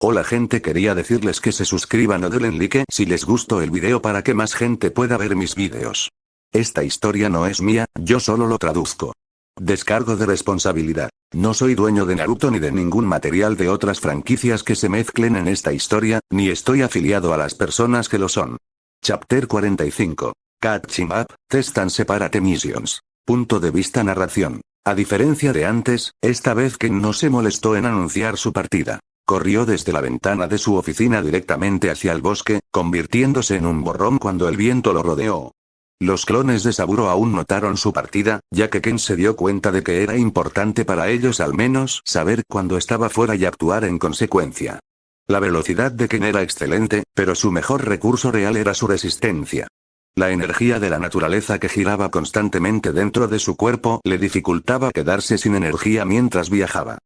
Hola gente, quería decirles que se suscriban o denle like si les gustó el video para que más gente pueda ver mis videos. Esta historia no es mía, yo solo lo traduzco. Descargo de responsabilidad. No soy dueño de Naruto ni de ningún material de otras franquicias que se mezclen en esta historia, ni estoy afiliado a las personas que lo son. Chapter 45. Catching Up, Test and Separate Missions. Punto de vista narración. A diferencia de antes, esta vez Ken no se molestó en anunciar su partida. Corrió desde la ventana de su oficina directamente hacia el bosque, convirtiéndose en un borrón cuando el viento lo rodeó. Los clones de Saburo aún notaron su partida, ya que Ken se dio cuenta de que era importante para ellos al menos saber cuándo estaba fuera y actuar en consecuencia. La velocidad de Ken era excelente, pero su mejor recurso real era su resistencia. La energía de la naturaleza que giraba constantemente dentro de su cuerpo le dificultaba quedarse sin energía mientras viajaba.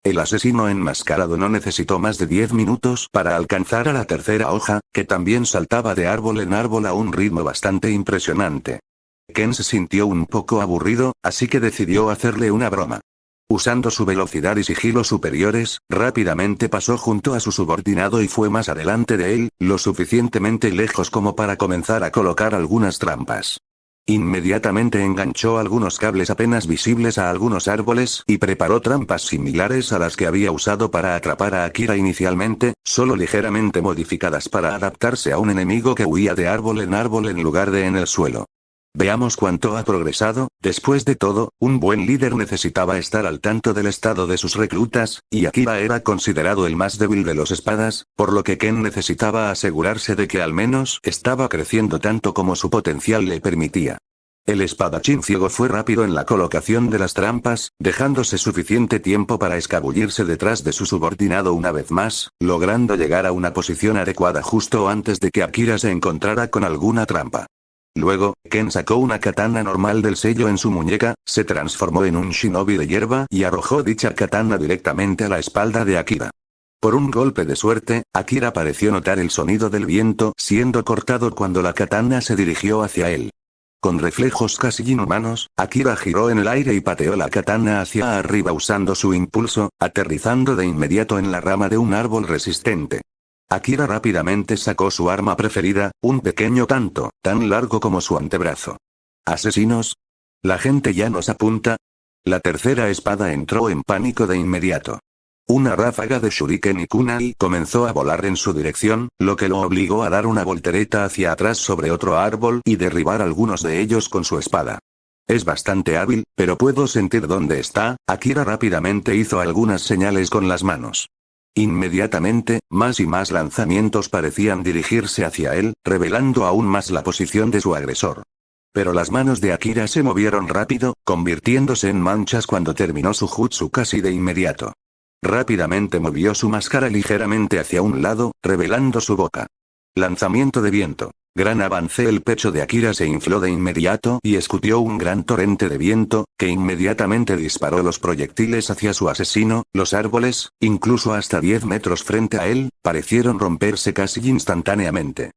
El asesino enmascarado no necesitó más de 10 minutos para alcanzar a la tercera hoja, que también saltaba de árbol en árbol a un ritmo bastante impresionante. Ken se sintió un poco aburrido, así que decidió hacerle una broma. Usando su velocidad y sigilo superiores, rápidamente pasó junto a su subordinado y fue más adelante de él, lo suficientemente lejos como para comenzar a colocar algunas trampas. Inmediatamente enganchó algunos cables apenas visibles a algunos árboles y preparó trampas similares a las que había usado para atrapar a Akira inicialmente, solo ligeramente modificadas para adaptarse a un enemigo que huía de árbol en lugar de en el suelo. Veamos cuánto ha progresado. Después de todo, un buen líder necesitaba estar al tanto del estado de sus reclutas, y Akira era considerado el más débil de los espadas, por lo que Ken necesitaba asegurarse de que al menos estaba creciendo tanto como su potencial le permitía. El espadachín ciego fue rápido en la colocación de las trampas, dejándose suficiente tiempo para escabullirse detrás de su subordinado una vez más, logrando llegar a una posición adecuada justo antes de que Akira se encontrara con alguna trampa. Luego, Ken sacó una katana normal del sello en su muñeca, se transformó en un shinobi de hierba y arrojó dicha katana directamente a la espalda de Akira. Por un golpe de suerte, Akira pareció notar el sonido del viento siendo cortado cuando la katana se dirigió hacia él. Con reflejos casi inhumanos, Akira giró en el aire y pateó la katana hacia arriba usando su impulso, aterrizando de inmediato en la rama de un árbol resistente. Akira rápidamente sacó su arma preferida, un pequeño tanto, tan largo como su antebrazo. ¿Asesinos? ¿La gente ya nos apunta? La tercera espada entró en pánico de inmediato. Una ráfaga de shuriken y kunai comenzó a volar en su dirección, lo que lo obligó a dar una voltereta hacia atrás sobre otro árbol y derribar algunos de ellos con su espada. Es bastante hábil, pero puedo sentir dónde está. Akira rápidamente hizo algunas señales con las manos. Inmediatamente, más y más lanzamientos parecían dirigirse hacia él, revelando aún más la posición de su agresor. Pero las manos de Akira se movieron rápido, convirtiéndose en manchas cuando terminó su jutsu casi de inmediato. Rápidamente movió su máscara ligeramente hacia un lado, revelando su boca. Lanzamiento de viento. Gran avance. El pecho de Akira se infló de inmediato y escupió un gran torrente de viento, que inmediatamente disparó los proyectiles hacia su asesino. Los árboles, incluso hasta 10 metros frente a él, parecieron romperse casi instantáneamente.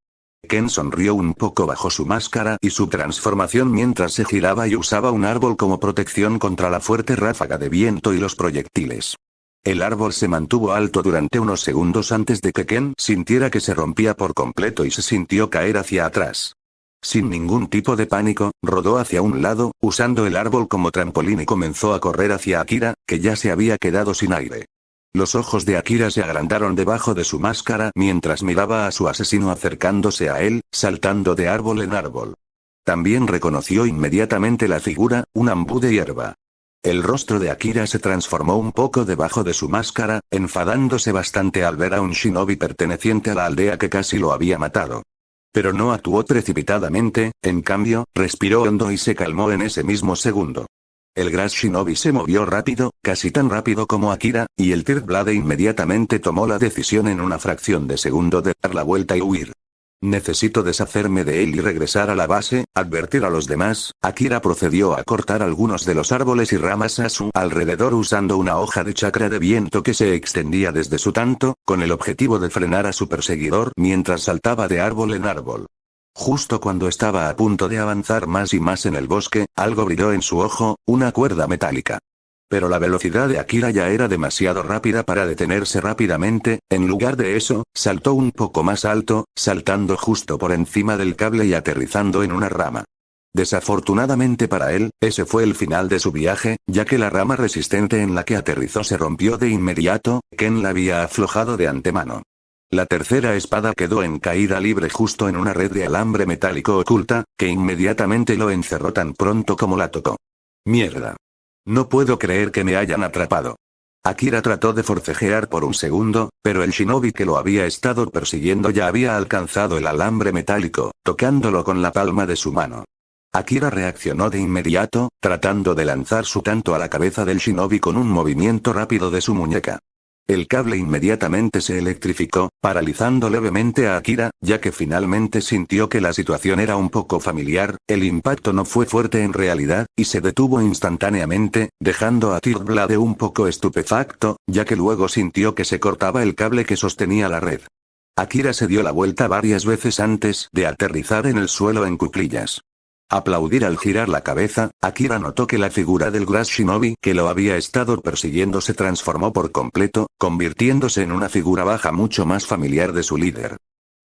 Ken sonrió un poco bajo su máscara y su transformación mientras se giraba y usaba un árbol como protección contra la fuerte ráfaga de viento y los proyectiles. El árbol se mantuvo alto durante unos segundos antes de que Ken sintiera que se rompía por completo y se sintió caer hacia atrás. Sin ningún tipo de pánico, rodó hacia un lado, usando el árbol como trampolín y comenzó a correr hacia Akira, que ya se había quedado sin aire. Los ojos de Akira se agrandaron debajo de su máscara mientras miraba a su asesino acercándose a él, saltando de árbol en árbol. También reconoció inmediatamente la figura, un ambú de hierba. El rostro de Akira se transformó un poco debajo de su máscara, enfadándose bastante al ver a un shinobi perteneciente a la aldea que casi lo había matado. Pero no actuó precipitadamente, en cambio, respiró hondo y se calmó en ese mismo segundo. El Grass Shinobi se movió rápido, casi tan rápido como Akira, y el Third Blade inmediatamente tomó la decisión en una fracción de segundo de dar la vuelta y huir. Necesito deshacerme de él y regresar a la base, advertir a los demás. Akira procedió a cortar algunos de los árboles y ramas a su alrededor usando una hoja de chakra de viento que se extendía desde su tanto, con el objetivo de frenar a su perseguidor mientras saltaba de árbol en árbol. Justo cuando estaba a punto de avanzar más y más en el bosque, algo brilló en su ojo, una cuerda metálica. Pero la velocidad de Akira ya era demasiado rápida para detenerse rápidamente, en lugar de eso, saltó un poco más alto, saltando justo por encima del cable y aterrizando en una rama. Desafortunadamente para él, ese fue el final de su viaje, ya que la rama resistente en la que aterrizó se rompió de inmediato, Ken la había aflojado de antemano. La tercera espada quedó en caída libre justo en una red de alambre metálico oculta, que inmediatamente lo encerró tan pronto como la tocó. ¡Mierda! No puedo creer que me hayan atrapado. Akira trató de forcejear por un segundo, pero el shinobi que lo había estado persiguiendo ya había alcanzado el alambre metálico, tocándolo con la palma de su mano. Akira reaccionó de inmediato, tratando de lanzar su tanto a la cabeza del shinobi con un movimiento rápido de su muñeca. El cable inmediatamente se electrificó, paralizando levemente a Akira, ya que finalmente sintió que la situación era un poco familiar, el impacto no fue fuerte en realidad, y se detuvo instantáneamente, dejando a Tirblade un poco estupefacto, ya que luego sintió que se cortaba el cable que sostenía la red. Akira se dio la vuelta varias veces antes de aterrizar en el suelo en cuclillas. Aplaudir al girar la cabeza, Akira notó que la figura del Grass Shinobi que lo había estado persiguiendo se transformó por completo, convirtiéndose en una figura baja mucho más familiar de su líder.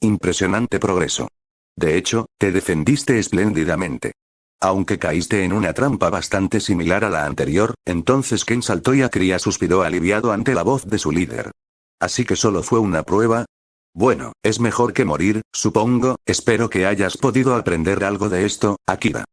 Impresionante progreso. De hecho, te defendiste espléndidamente. Aunque caíste en una trampa bastante similar a la anterior, entonces Ken saltó y Akira suspiró aliviado ante la voz de su líder. Así que solo fue una prueba. Bueno, es mejor que morir, supongo, espero que hayas podido aprender algo de esto, Akira.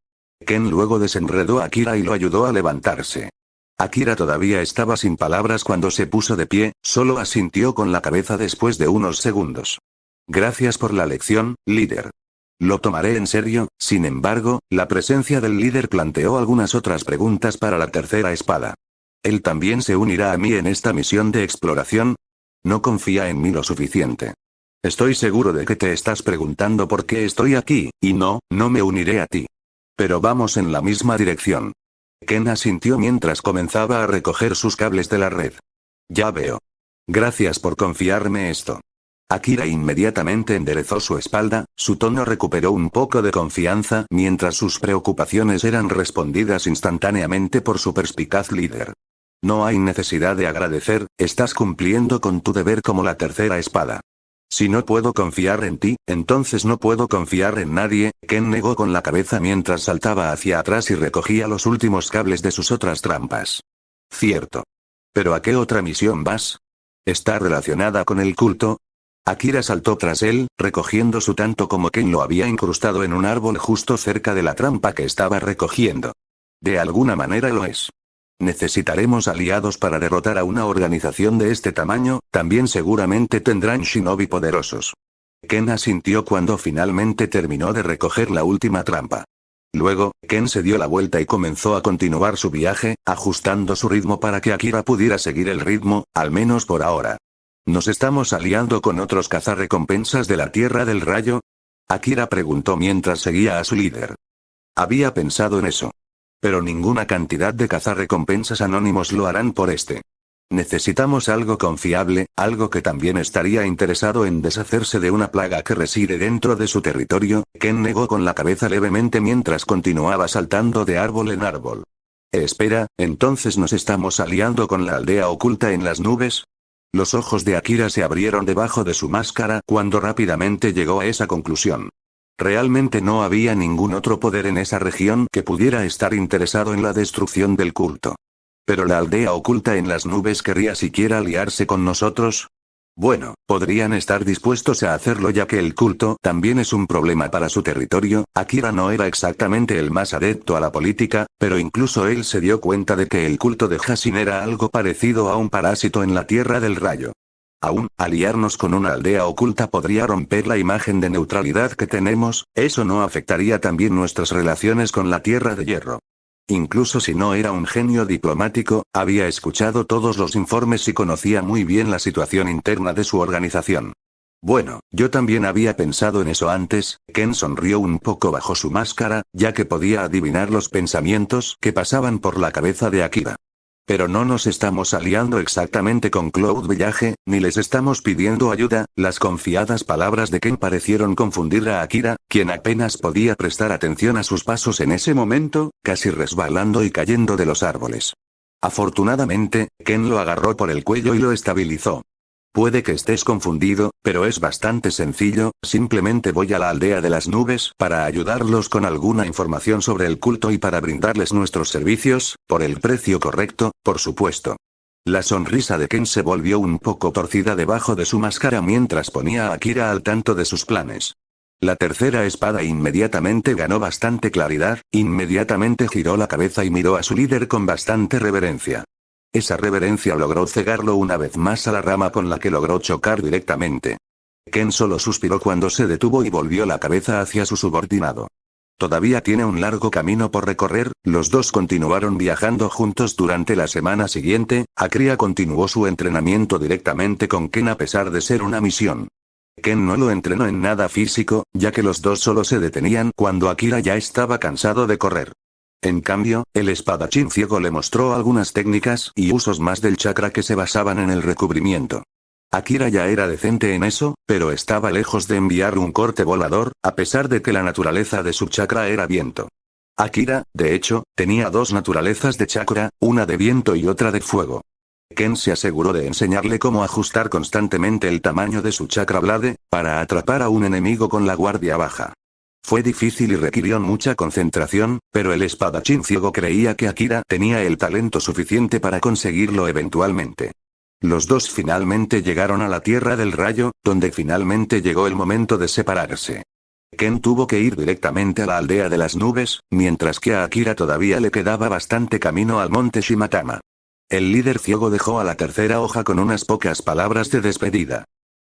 Ken luego desenredó a Akira y lo ayudó a levantarse. Akira todavía estaba sin palabras cuando se puso de pie, solo asintió con la cabeza después de unos segundos. Gracias por la lección, líder. Lo tomaré en serio, sin embargo, la presencia del líder planteó algunas otras preguntas para la tercera espada. ¿Él también se unirá a mí en esta misión de exploración? No confía en mí lo suficiente. Estoy seguro de que te estás preguntando por qué estoy aquí, y no me uniré a ti. Pero vamos en la misma dirección. Ken asintió mientras comenzaba a recoger sus cables de la red. Ya veo. Gracias por confiarme esto. Akira inmediatamente enderezó su espalda, su tono recuperó un poco de confianza mientras sus preocupaciones eran respondidas instantáneamente por su perspicaz líder. No hay necesidad de agradecer, estás cumpliendo con tu deber como la tercera espada. Si no puedo confiar en ti, entonces no puedo confiar en nadie, Ken negó con la cabeza mientras saltaba hacia atrás y recogía los últimos cables de sus otras trampas. Cierto. ¿Pero a qué otra misión vas? ¿Está relacionada con el culto? Akira saltó tras él, recogiendo su tanto como Ken lo había incrustado en un árbol justo cerca de la trampa que estaba recogiendo. De alguna manera lo es. Necesitaremos aliados para derrotar a una organización de este tamaño, también seguramente tendrán shinobi poderosos. Ken asintió cuando finalmente terminó de recoger la última trampa. Luego, Ken se dio la vuelta y comenzó a continuar su viaje, ajustando su ritmo para que Akira pudiera seguir el ritmo, al menos por ahora. ¿Nos estamos aliando con otros cazarrecompensas de la Tierra del Rayo? Akira preguntó mientras seguía a su líder. Había pensado en eso. Pero ninguna cantidad de cazarrecompensas anónimos lo harán por este. Necesitamos algo confiable, algo que también estaría interesado en deshacerse de una plaga que reside dentro de su territorio. Ken negó con la cabeza levemente mientras continuaba saltando de árbol en árbol. Espera, ¿entonces nos estamos aliando con la aldea oculta en las nubes? Los ojos de Akira se abrieron debajo de su máscara cuando rápidamente llegó a esa conclusión. Realmente no había ningún otro poder en esa región que pudiera estar interesado en la destrucción del culto. ¿Pero la aldea oculta en las nubes querría siquiera aliarse con nosotros? Bueno, podrían estar dispuestos a hacerlo ya que el culto también es un problema para su territorio. Akira no era exactamente el más adepto a la política, pero incluso él se dio cuenta de que el culto de Hasin era algo parecido a un parásito en la Tierra del Rayo. Aún, aliarnos con una aldea oculta podría romper la imagen de neutralidad que tenemos, eso no afectaría también nuestras relaciones con la Tierra de Hierro. Incluso si no era un genio diplomático, había escuchado todos los informes y conocía muy bien la situación interna de su organización. Bueno, yo también había pensado en eso antes. Ken sonrió un poco bajo su máscara, ya que podía adivinar los pensamientos que pasaban por la cabeza de Akira. Pero no nos estamos aliando exactamente con Cloud Village, ni les estamos pidiendo ayuda. Las confiadas palabras de Ken parecieron confundir a Akira, quien apenas podía prestar atención a sus pasos en ese momento, casi resbalando y cayendo de los árboles. Afortunadamente, Ken lo agarró por el cuello y lo estabilizó. Puede que estés confundido, pero es bastante sencillo, simplemente voy a la aldea de las nubes para ayudarlos con alguna información sobre el culto y para brindarles nuestros servicios, por el precio correcto, por supuesto. La sonrisa de Ken se volvió un poco torcida debajo de su máscara mientras ponía a Akira al tanto de sus planes. La tercera espada inmediatamente ganó bastante claridad, inmediatamente giró la cabeza y miró a su líder con bastante reverencia. Esa reverencia logró cegarlo una vez más a la rama con la que logró chocar directamente. Ken solo suspiró cuando se detuvo y volvió la cabeza hacia su subordinado. Todavía tiene un largo camino por recorrer. Los dos continuaron viajando juntos durante la semana siguiente. Akira continuó su entrenamiento directamente con Ken a pesar de ser una misión. Ken no lo entrenó en nada físico, ya que los dos solo se detenían cuando Akira ya estaba cansado de correr. En cambio, el espadachín ciego le mostró algunas técnicas y usos más del chakra que se basaban en el recubrimiento. Akira ya era decente en eso, pero estaba lejos de enviar un corte volador, a pesar de que la naturaleza de su chakra era viento. Akira, de hecho, tenía dos naturalezas de chakra, una de viento y otra de fuego. Ken se aseguró de enseñarle cómo ajustar constantemente el tamaño de su chakra blade, para atrapar a un enemigo con la guardia baja. Fue difícil y requirió mucha concentración, pero el espadachín ciego creía que Akira tenía el talento suficiente para conseguirlo eventualmente. Los dos finalmente llegaron a la Tierra del Rayo, donde finalmente llegó el momento de separarse. Ken tuvo que ir directamente a la aldea de las nubes, mientras que a Akira todavía le quedaba bastante camino al monte Shimatama. El líder ciego dejó a la tercera hoja con unas pocas palabras de despedida.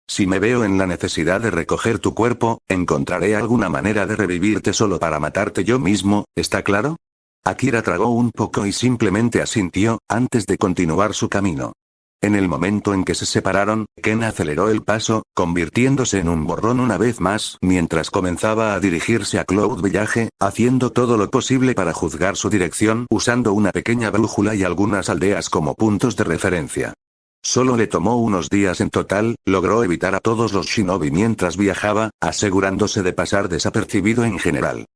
Si me veo en la necesidad de recoger tu cuerpo, encontraré alguna manera de revivirte solo para matarte yo mismo, ¿está claro? Akira tragó un poco y simplemente asintió, antes de continuar su camino. En el momento en que se separaron, Ken aceleró el paso, convirtiéndose en un borrón una vez más, mientras comenzaba a dirigirse a Cloud Village, haciendo todo lo posible para juzgar su dirección, usando una pequeña brújula y algunas aldeas como puntos de referencia. Solo le tomó unos días en total, logró evitar a todos los shinobi mientras viajaba, asegurándose de pasar desapercibido en general.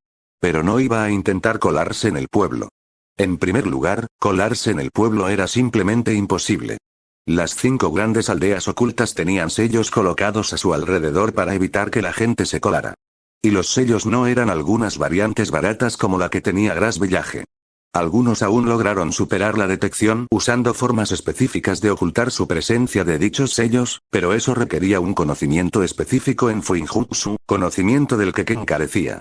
Pero no iba a intentar colarse en el pueblo. En primer lugar, colarse en el pueblo era simplemente imposible. Las 5 grandes aldeas ocultas tenían sellos colocados a su alrededor para evitar que la gente se colara. Y los sellos no eran algunas variantes baratas como la que tenía Grass Village. Algunos aún lograron superar la detección usando formas específicas de ocultar su presencia de dichos sellos, pero eso requería un conocimiento específico en Fuinjutsu, conocimiento del que Ken carecía.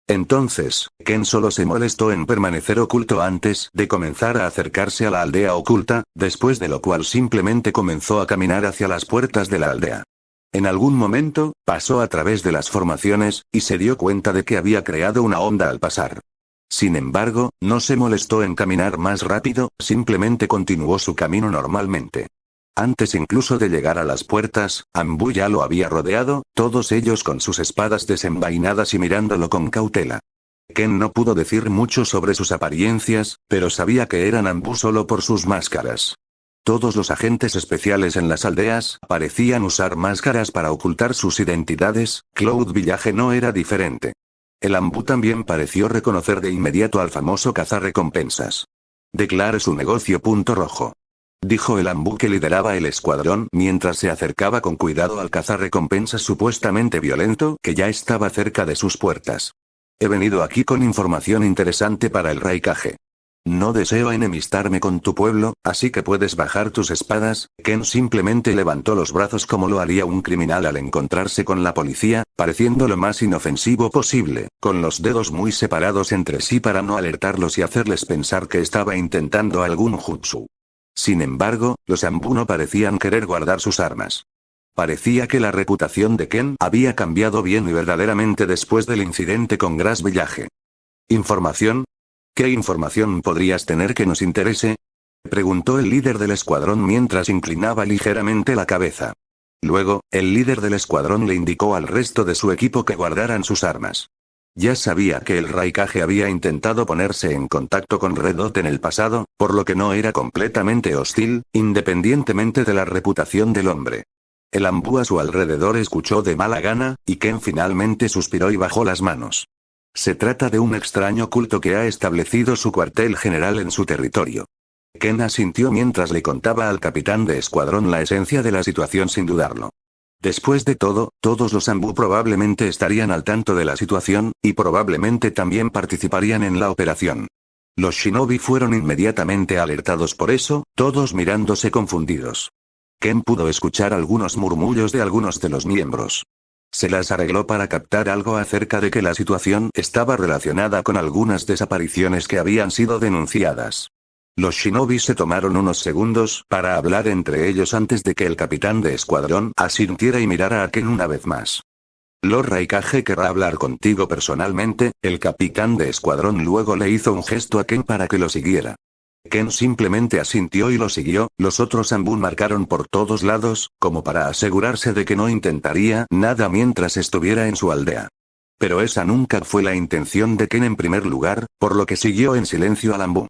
Entonces, Ken solo se molestó en permanecer oculto antes de comenzar a acercarse a la aldea oculta, después de lo cual simplemente comenzó a caminar hacia las puertas de la aldea. En algún momento, pasó a través de las formaciones, y se dio cuenta de que había creado una onda al pasar. Sin embargo, no se molestó en caminar más rápido, simplemente continuó su camino normalmente. Antes incluso de llegar a las puertas, Anbu ya lo había rodeado, todos ellos con sus espadas desenvainadas y mirándolo con cautela. Ken no pudo decir mucho sobre sus apariencias, pero sabía que eran Anbu solo por sus máscaras. Todos los agentes especiales en las aldeas parecían usar máscaras para ocultar sus identidades. Cloud Village no era diferente. El Anbu también pareció reconocer de inmediato al famoso cazarrecompensas. Declare su negocio punto rojo. Dijo el Anbu que lideraba el escuadrón mientras se acercaba con cuidado al cazarrecompensas supuestamente violento que ya estaba cerca de sus puertas. He venido aquí con información interesante para el Raikage. No deseo enemistarme con tu pueblo, así que puedes bajar tus espadas. Ken simplemente levantó los brazos como lo haría un criminal al encontrarse con la policía, pareciendo lo más inofensivo posible, con los dedos muy separados entre sí para no alertarlos y hacerles pensar que estaba intentando algún jutsu. Sin embargo, los Anbu no parecían querer guardar sus armas. Parecía que la reputación de Ken había cambiado bien y verdaderamente después del incidente con Grass Village. ¿Información? ¿Qué información podrías tener que nos interese? Preguntó el líder del escuadrón mientras inclinaba ligeramente la cabeza. Luego, el líder del escuadrón le indicó al resto de su equipo que guardaran sus armas. Ya sabía que el Raikage había intentado ponerse en contacto con Red Dot en el pasado, por lo que no era completamente hostil, independientemente de la reputación del hombre. El Anbu a su alrededor escuchó de mala gana, y Ken finalmente suspiró y bajó las manos. Se trata de un extraño culto que ha establecido su cuartel general en su territorio. Ken asintió mientras le contaba al capitán de escuadrón la esencia de la situación sin dudarlo. Después de todo, todos los Anbu probablemente estarían al tanto de la situación, y probablemente también participarían en la operación. Los shinobi fueron inmediatamente alertados por eso, todos mirándose confundidos. Ken pudo escuchar algunos murmullos de algunos de los miembros. Se las arregló para captar algo acerca de que la situación estaba relacionada con algunas desapariciones que habían sido denunciadas. Los shinobi se tomaron unos segundos para hablar entre ellos antes de que el capitán de escuadrón asintiera y mirara a Ken una vez más. Lord Raikage querrá hablar contigo personalmente. El capitán de escuadrón luego le hizo un gesto a Ken para que lo siguiera. Ken simplemente asintió y lo siguió. Los otros Anbu marcaron por todos lados, como para asegurarse de que no intentaría nada mientras estuviera en su aldea. Pero esa nunca fue la intención de Ken en primer lugar, por lo que siguió en silencio al Anbu.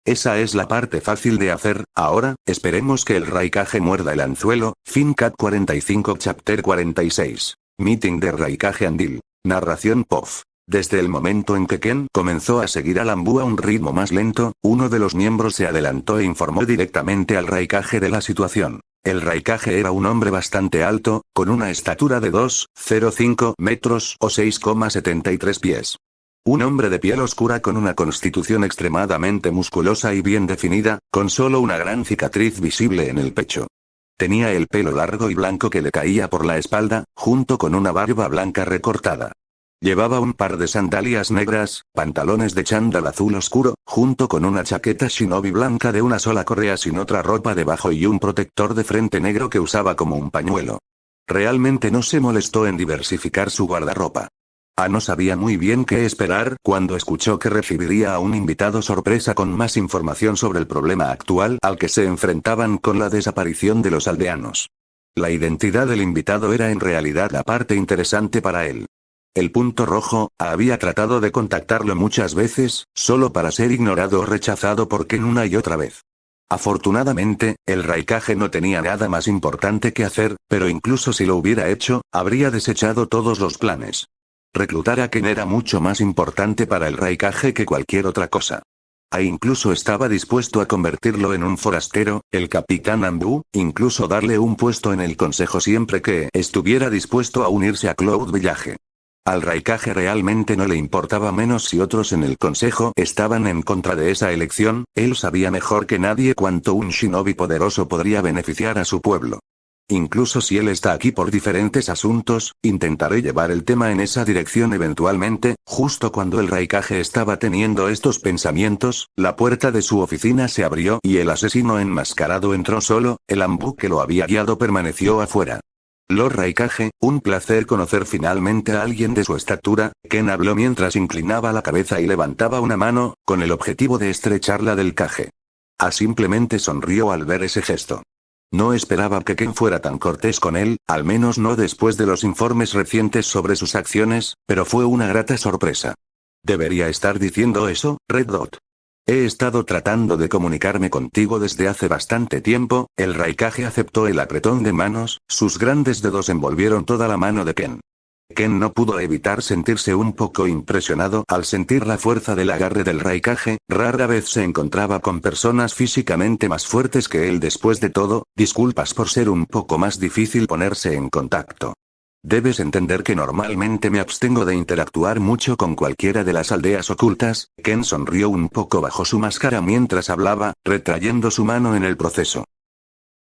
Esa es la parte fácil de hacer. Ahora, esperemos que el Raikage muerda el anzuelo. Fin Cat 45 Chapter 46. Meeting de Raikage Andil. Narración POF. Desde el momento en que Ken comenzó a seguir al Anbu a un ritmo más lento, uno de los miembros se adelantó e informó directamente al Raikage de la situación. El Raikage era un hombre bastante alto, con una estatura de 2,05 metros o 6,73 pies. Un hombre de piel oscura con una constitución extremadamente musculosa y bien definida, con solo una gran cicatriz visible en el pecho. Tenía el pelo largo y blanco que le caía por la espalda, junto con una barba blanca recortada. Llevaba un par de sandalias negras, pantalones de chándal azul oscuro, junto con una chaqueta shinobi blanca de una sola correa sin otra ropa debajo y un protector de frente negro que usaba como un pañuelo. Realmente no se molestó en diversificar su guardarropa. No sabía muy bien qué esperar cuando escuchó que recibiría a un invitado sorpresa con más información sobre el problema actual al que se enfrentaban con la desaparición de los aldeanos. La identidad del invitado era en realidad la parte interesante para él. El punto rojo, había tratado de contactarlo muchas veces, solo para ser ignorado o rechazado por Ken una y otra vez. Afortunadamente, el Raikage no tenía nada más importante que hacer, pero incluso si lo hubiera hecho, habría desechado todos los planes. Reclutar a Ken era mucho más importante para el Raikage que cualquier otra cosa. Incluso estaba dispuesto a convertirlo en un forastero, el capitán Anbu, incluso darle un puesto en el consejo siempre que estuviera dispuesto a unirse a Cloud Village. Al Raikage realmente no le importaba menos si otros en el consejo estaban en contra de esa elección, él sabía mejor que nadie cuánto un shinobi poderoso podría beneficiar a su pueblo. Incluso si él está aquí por diferentes asuntos, intentaré llevar el tema en esa dirección eventualmente. Justo cuando el Raikage estaba teniendo estos pensamientos, la puerta de su oficina se abrió y el asesino enmascarado entró solo. El Anbu que lo había guiado permaneció afuera. Lord Raikage, un placer conocer finalmente a alguien de su estatura. Ken habló mientras inclinaba la cabeza y levantaba una mano, con el objetivo de estrechar la del Kage. Simplemente sonrió al ver ese gesto. No esperaba que Ken fuera tan cortés con él, al menos no después de los informes recientes sobre sus acciones, pero fue una grata sorpresa. ¿Debería estar diciendo eso, Red Dot? He estado tratando de comunicarme contigo desde hace bastante tiempo. El Raikage aceptó el apretón de manos, sus grandes dedos envolvieron toda la mano de Ken. Ken no pudo evitar sentirse un poco impresionado al sentir la fuerza del agarre del Raikage. Rara vez se encontraba con personas físicamente más fuertes que él. Después de todo, disculpas por ser un poco más difícil ponerse en contacto. Debes entender que normalmente me abstengo de interactuar mucho con cualquiera de las aldeas ocultas. Ken sonrió un poco bajo su máscara mientras hablaba, retrayendo su mano en el proceso.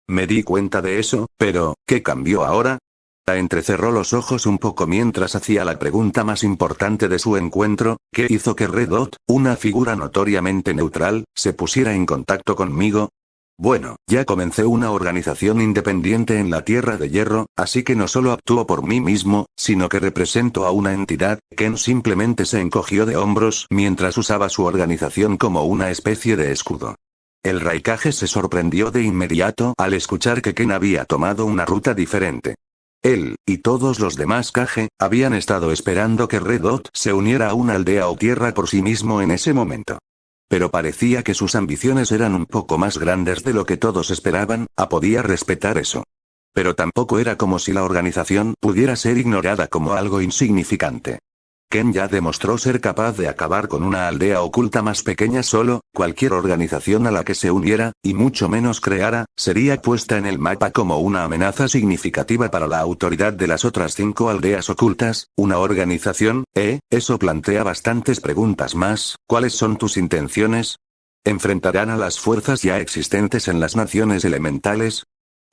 Me di cuenta de eso, pero, ¿qué cambió ahora? Entrecerró los ojos un poco mientras hacía la pregunta más importante de su encuentro. ¿Qué hizo que Red Dot, una figura notoriamente neutral, se pusiera en contacto conmigo? Bueno, ya comencé una organización independiente en la Tierra de Hierro, así que no solo actúo por mí mismo, sino que represento a una entidad. Ken simplemente se encogió de hombros mientras usaba su organización como una especie de escudo. El Raikage se sorprendió de inmediato al escuchar que Ken había tomado una ruta diferente. Él, y todos los demás Kage, habían estado esperando que Red Dot se uniera a una aldea o tierra por sí mismo en ese momento. Pero parecía que sus ambiciones eran un poco más grandes de lo que todos esperaban. Podía respetar eso. Pero tampoco era como si la organización pudiera ser ignorada como algo insignificante. Ken ya demostró ser capaz de acabar con una aldea oculta más pequeña solo, cualquier organización a la que se uniera, y mucho menos creara, sería puesta en el mapa como una amenaza significativa para la autoridad de las otras 5 aldeas ocultas. ¿Una organización? Eso plantea bastantes preguntas más. ¿Cuáles son tus intenciones? ¿Enfrentarán a las fuerzas ya existentes en las naciones elementales?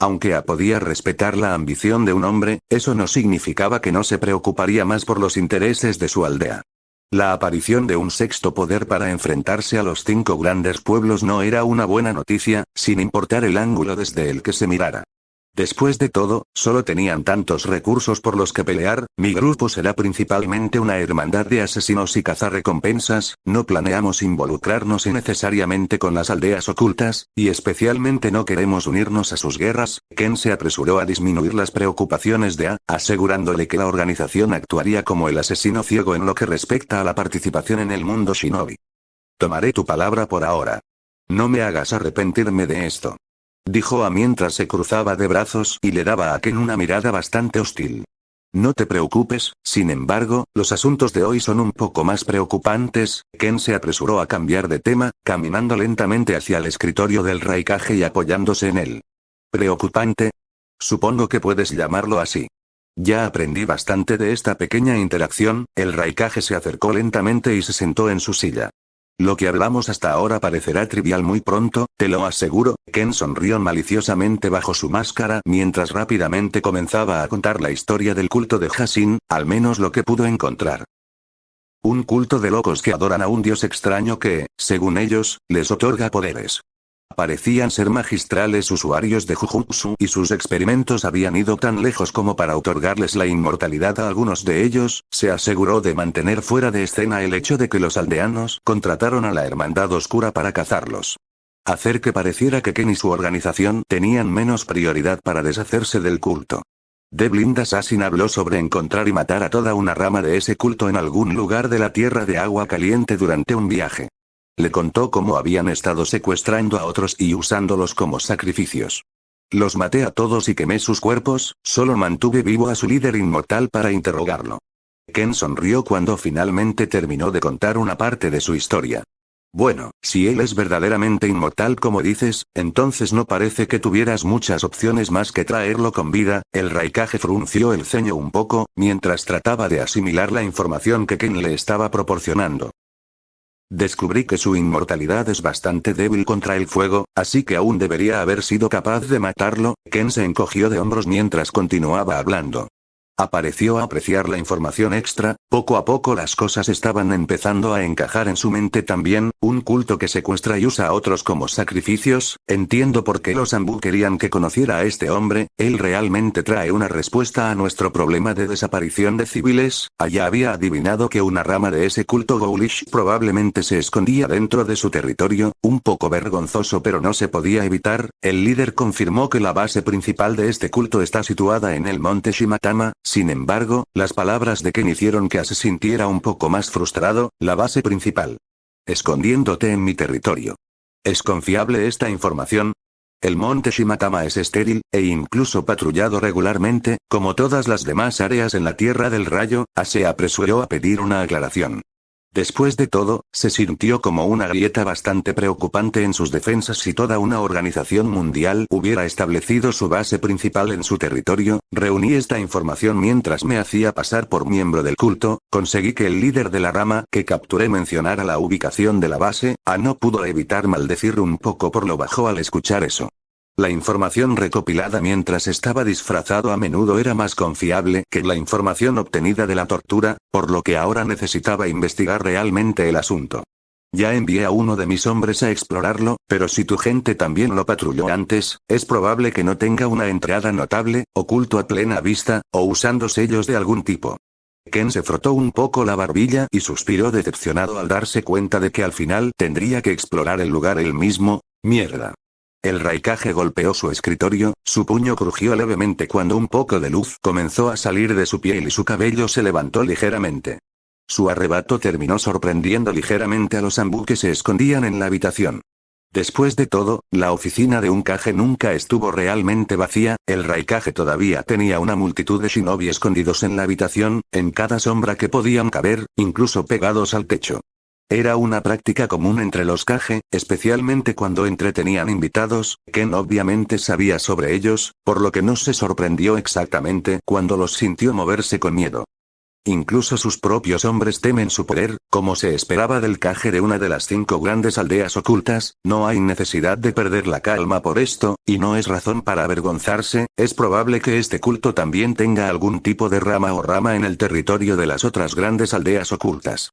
Aunque podía respetar la ambición de un hombre, eso no significaba que no se preocuparía más por los intereses de su aldea. La aparición de un sexto poder para enfrentarse a los 5 grandes pueblos no era una buena noticia, sin importar el ángulo desde el que se mirara. Después de todo, solo tenían tantos recursos por los que pelear. Mi grupo será principalmente una hermandad de asesinos y cazarrecompensas, no planeamos involucrarnos innecesariamente con las aldeas ocultas, y especialmente no queremos unirnos a sus guerras. Ken se apresuró a disminuir las preocupaciones de asegurándole que la organización actuaría como el asesino ciego en lo que respecta a la participación en el mundo shinobi. Tomaré tu palabra por ahora. No me hagas arrepentirme de esto, dijo mientras se cruzaba de brazos y le daba a Ken una mirada bastante hostil. No te preocupes, sin embargo, los asuntos de hoy son un poco más preocupantes. Ken se apresuró a cambiar de tema, caminando lentamente hacia el escritorio del Raikage y apoyándose en él. ¿Preocupante? Supongo que puedes llamarlo así. Ya aprendí bastante de esta pequeña interacción. El Raikage se acercó lentamente y se sentó en su silla. Lo que hablamos hasta ahora parecerá trivial muy pronto, te lo aseguro. Ken sonrió maliciosamente bajo su máscara mientras rápidamente comenzaba a contar la historia del culto de Hasin, al menos lo que pudo encontrar. Un culto de locos que adoran a un dios extraño que, según ellos, les otorga poderes. Parecían ser magistrales usuarios de Jujutsu y sus experimentos habían ido tan lejos como para otorgarles la inmortalidad a algunos de ellos. Se aseguró de mantener fuera de escena el hecho de que los aldeanos contrataron a la Hermandad Oscura para cazarlos. Hacer que pareciera que Ken y su organización tenían menos prioridad para deshacerse del culto. Devlin Assassin habló sobre encontrar y matar a toda una rama de ese culto en algún lugar de la Tierra de Agua Caliente durante un viaje. Le contó cómo habían estado secuestrando a otros y usándolos como sacrificios. Los maté a todos y quemé sus cuerpos, solo mantuve vivo a su líder inmortal para interrogarlo. Ken sonrió cuando finalmente terminó de contar una parte de su historia. Bueno, si él es verdaderamente inmortal como dices, entonces no parece que tuvieras muchas opciones más que traerlo con vida. El Raikage frunció el ceño un poco, mientras trataba de asimilar la información que Ken le estaba proporcionando. Descubrí que su inmortalidad es bastante débil contra el fuego, así que aún debería haber sido capaz de matarlo. Ken se encogió de hombros mientras continuaba hablando. Pareció apreciar la información extra. Poco a poco las cosas estaban empezando a encajar en su mente también. Un culto que secuestra y usa a otros como sacrificios. Entiendo por qué los Anbu querían que conociera a este hombre. Él realmente trae una respuesta a nuestro problema de desaparición de civiles. Allá había adivinado que una rama de ese culto Ghoulish probablemente se escondía dentro de su territorio. Un poco vergonzoso, pero no se podía evitar. El líder confirmó que la base principal de este culto está situada en el monte Shimatama. Sin embargo, las palabras de Ken hicieron que se sintiera un poco más frustrado. La base principal. Escondiéndote en mi territorio. ¿Es confiable esta información? El monte Shimatama es estéril, e incluso patrullado regularmente, como todas las demás áreas en la Tierra del Rayo. Se apresuró a pedir una aclaración. Después de todo, se sintió como una grieta bastante preocupante en sus defensas si toda una organización mundial hubiera establecido su base principal en su territorio. Reuní esta información mientras me hacía pasar por miembro del culto, conseguí que el líder de la rama que capturé mencionara la ubicación de la base. No pudo evitar maldecir un poco por lo bajo al escuchar eso. La información recopilada mientras estaba disfrazado a menudo era más confiable que la información obtenida de la tortura, por lo que ahora necesitaba investigar realmente el asunto. Ya envié a uno de mis hombres a explorarlo, pero si tu gente también lo patrulló antes, es probable que no tenga una entrada notable, oculto a plena vista, o usando sellos de algún tipo. Ken se frotó un poco la barbilla y suspiró decepcionado al darse cuenta de que al final tendría que explorar el lugar él mismo. Mierda. El Raikage golpeó su escritorio, su puño crujió levemente cuando un poco de luz comenzó a salir de su piel y su cabello se levantó ligeramente. Su arrebato terminó sorprendiendo ligeramente a los Anbu que se escondían en la habitación. Después de todo, la oficina de un Kage nunca estuvo realmente vacía, el Raikage todavía tenía una multitud de shinobi escondidos en la habitación, en cada sombra que podían caber, incluso pegados al techo. Era una práctica común entre los Kage, especialmente cuando entretenían invitados. Ken obviamente sabía sobre ellos, por lo que no se sorprendió exactamente cuando los sintió moverse con miedo. Incluso sus propios hombres temen su poder, como se esperaba del Kage de una de las 5 grandes aldeas ocultas. No hay necesidad de perder la calma por esto, y no es razón para avergonzarse. Es probable que este culto también tenga algún tipo de rama en el territorio de las otras grandes aldeas ocultas.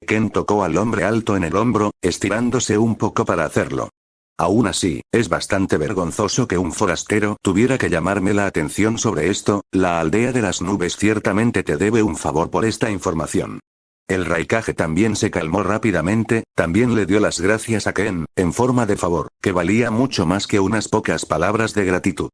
Ken tocó al hombre alto en el hombro, estirándose un poco para hacerlo. Aún así, es bastante vergonzoso que un forastero tuviera que llamarme la atención sobre esto. La aldea de las nubes ciertamente te debe un favor por esta información. El Raikage también se calmó rápidamente, también le dio las gracias a Ken, en forma de favor, que valía mucho más que unas pocas palabras de gratitud.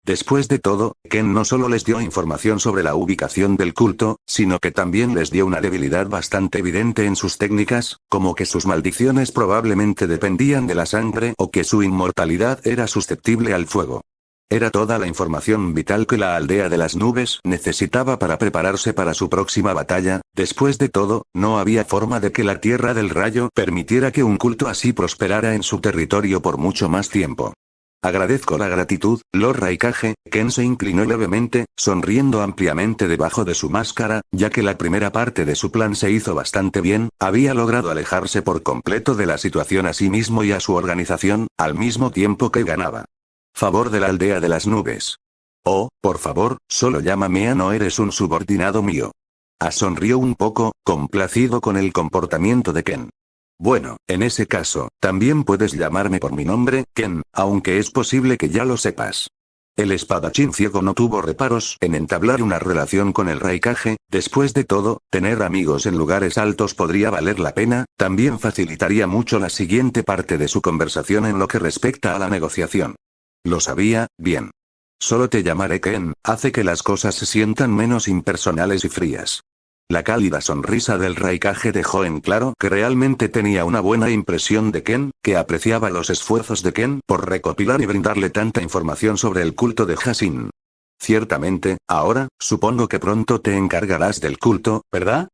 Después de todo, Ken no solo les dio información sobre la ubicación del culto, sino que también les dio una debilidad bastante evidente en sus técnicas, como que sus maldiciones probablemente dependían de la sangre o que su inmortalidad era susceptible al fuego. Era toda la información vital que la aldea de las nubes necesitaba para prepararse para su próxima batalla. Después de todo, no había forma de que la Tierra del Rayo permitiera que un culto así prosperara en su territorio por mucho más tiempo. Agradezco la gratitud, Lord Raikage. Ken se inclinó levemente, sonriendo ampliamente debajo de su máscara, ya que la primera parte de su plan se hizo bastante bien. Había logrado alejarse por completo de la situación a sí mismo y a su organización, al mismo tiempo que ganaba. Favor de la aldea de las nubes. Oh, por favor, solo llámame A, no eres un subordinado mío. A sonrió un poco, complacido con el comportamiento de Ken. Bueno, en ese caso, también puedes llamarme por mi nombre, Ken, aunque es posible que ya lo sepas. El espadachín ciego no tuvo reparos en entablar una relación con el Raikage. Después de todo, tener amigos en lugares altos podría valer la pena, también facilitaría mucho la siguiente parte de su conversación en lo que respecta a la negociación. Lo sabía, bien. Solo te llamaré Ken, hace que las cosas se sientan menos impersonales y frías. La cálida sonrisa del Raikage dejó en claro que realmente tenía una buena impresión de Ken, que apreciaba los esfuerzos de Ken por recopilar y brindarle tanta información sobre el culto de Hasin. Ciertamente, ahora, supongo que pronto te encargarás del culto, ¿verdad?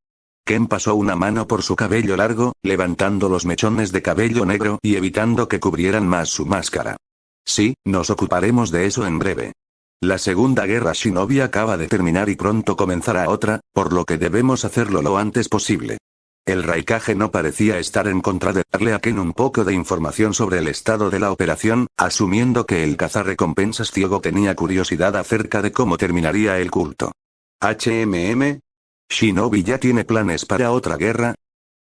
Ken pasó una mano por su cabello largo, levantando los mechones de cabello negro y evitando que cubrieran más su máscara. Sí, nos ocuparemos de eso en breve. La segunda guerra shinobi acaba de terminar y pronto comenzará otra, por lo que debemos hacerlo lo antes posible. El Raikage no parecía estar en contra de darle a Ken un poco de información sobre el estado de la operación, asumiendo que el cazarrecompensas ciego tenía curiosidad acerca de cómo terminaría el culto. ¿Shinobi ya tiene planes para otra guerra?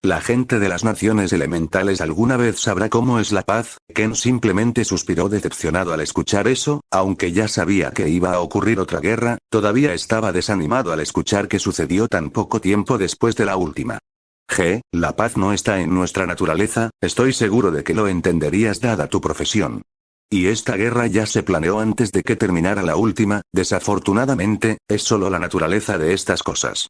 ¿La gente de las naciones elementales alguna vez sabrá cómo es la paz? Ken simplemente suspiró decepcionado al escuchar eso, aunque ya sabía que iba a ocurrir otra guerra. Todavía estaba desanimado al escuchar que sucedió tan poco tiempo después de la última. La paz no está en nuestra naturaleza, estoy seguro de que lo entenderías dada tu profesión. Y esta guerra ya se planeó antes de que terminara la última. Desafortunadamente, es solo la naturaleza de estas cosas.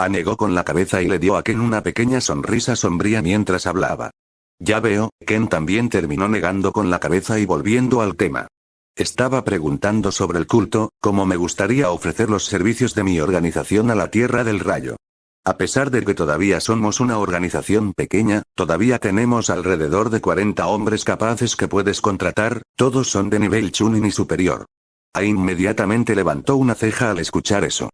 Negó con la cabeza y le dio a Ken una pequeña sonrisa sombría mientras hablaba. Ya veo. Ken también terminó negando con la cabeza y volviendo al tema. Estaba preguntando sobre el culto, cómo me gustaría ofrecer los servicios de mi organización a la Tierra del Rayo. A pesar de que todavía somos una organización pequeña, todavía tenemos alrededor de 40 hombres capaces que puedes contratar, todos son de nivel Chunin y superior. Inmediatamente levantó una ceja al escuchar eso.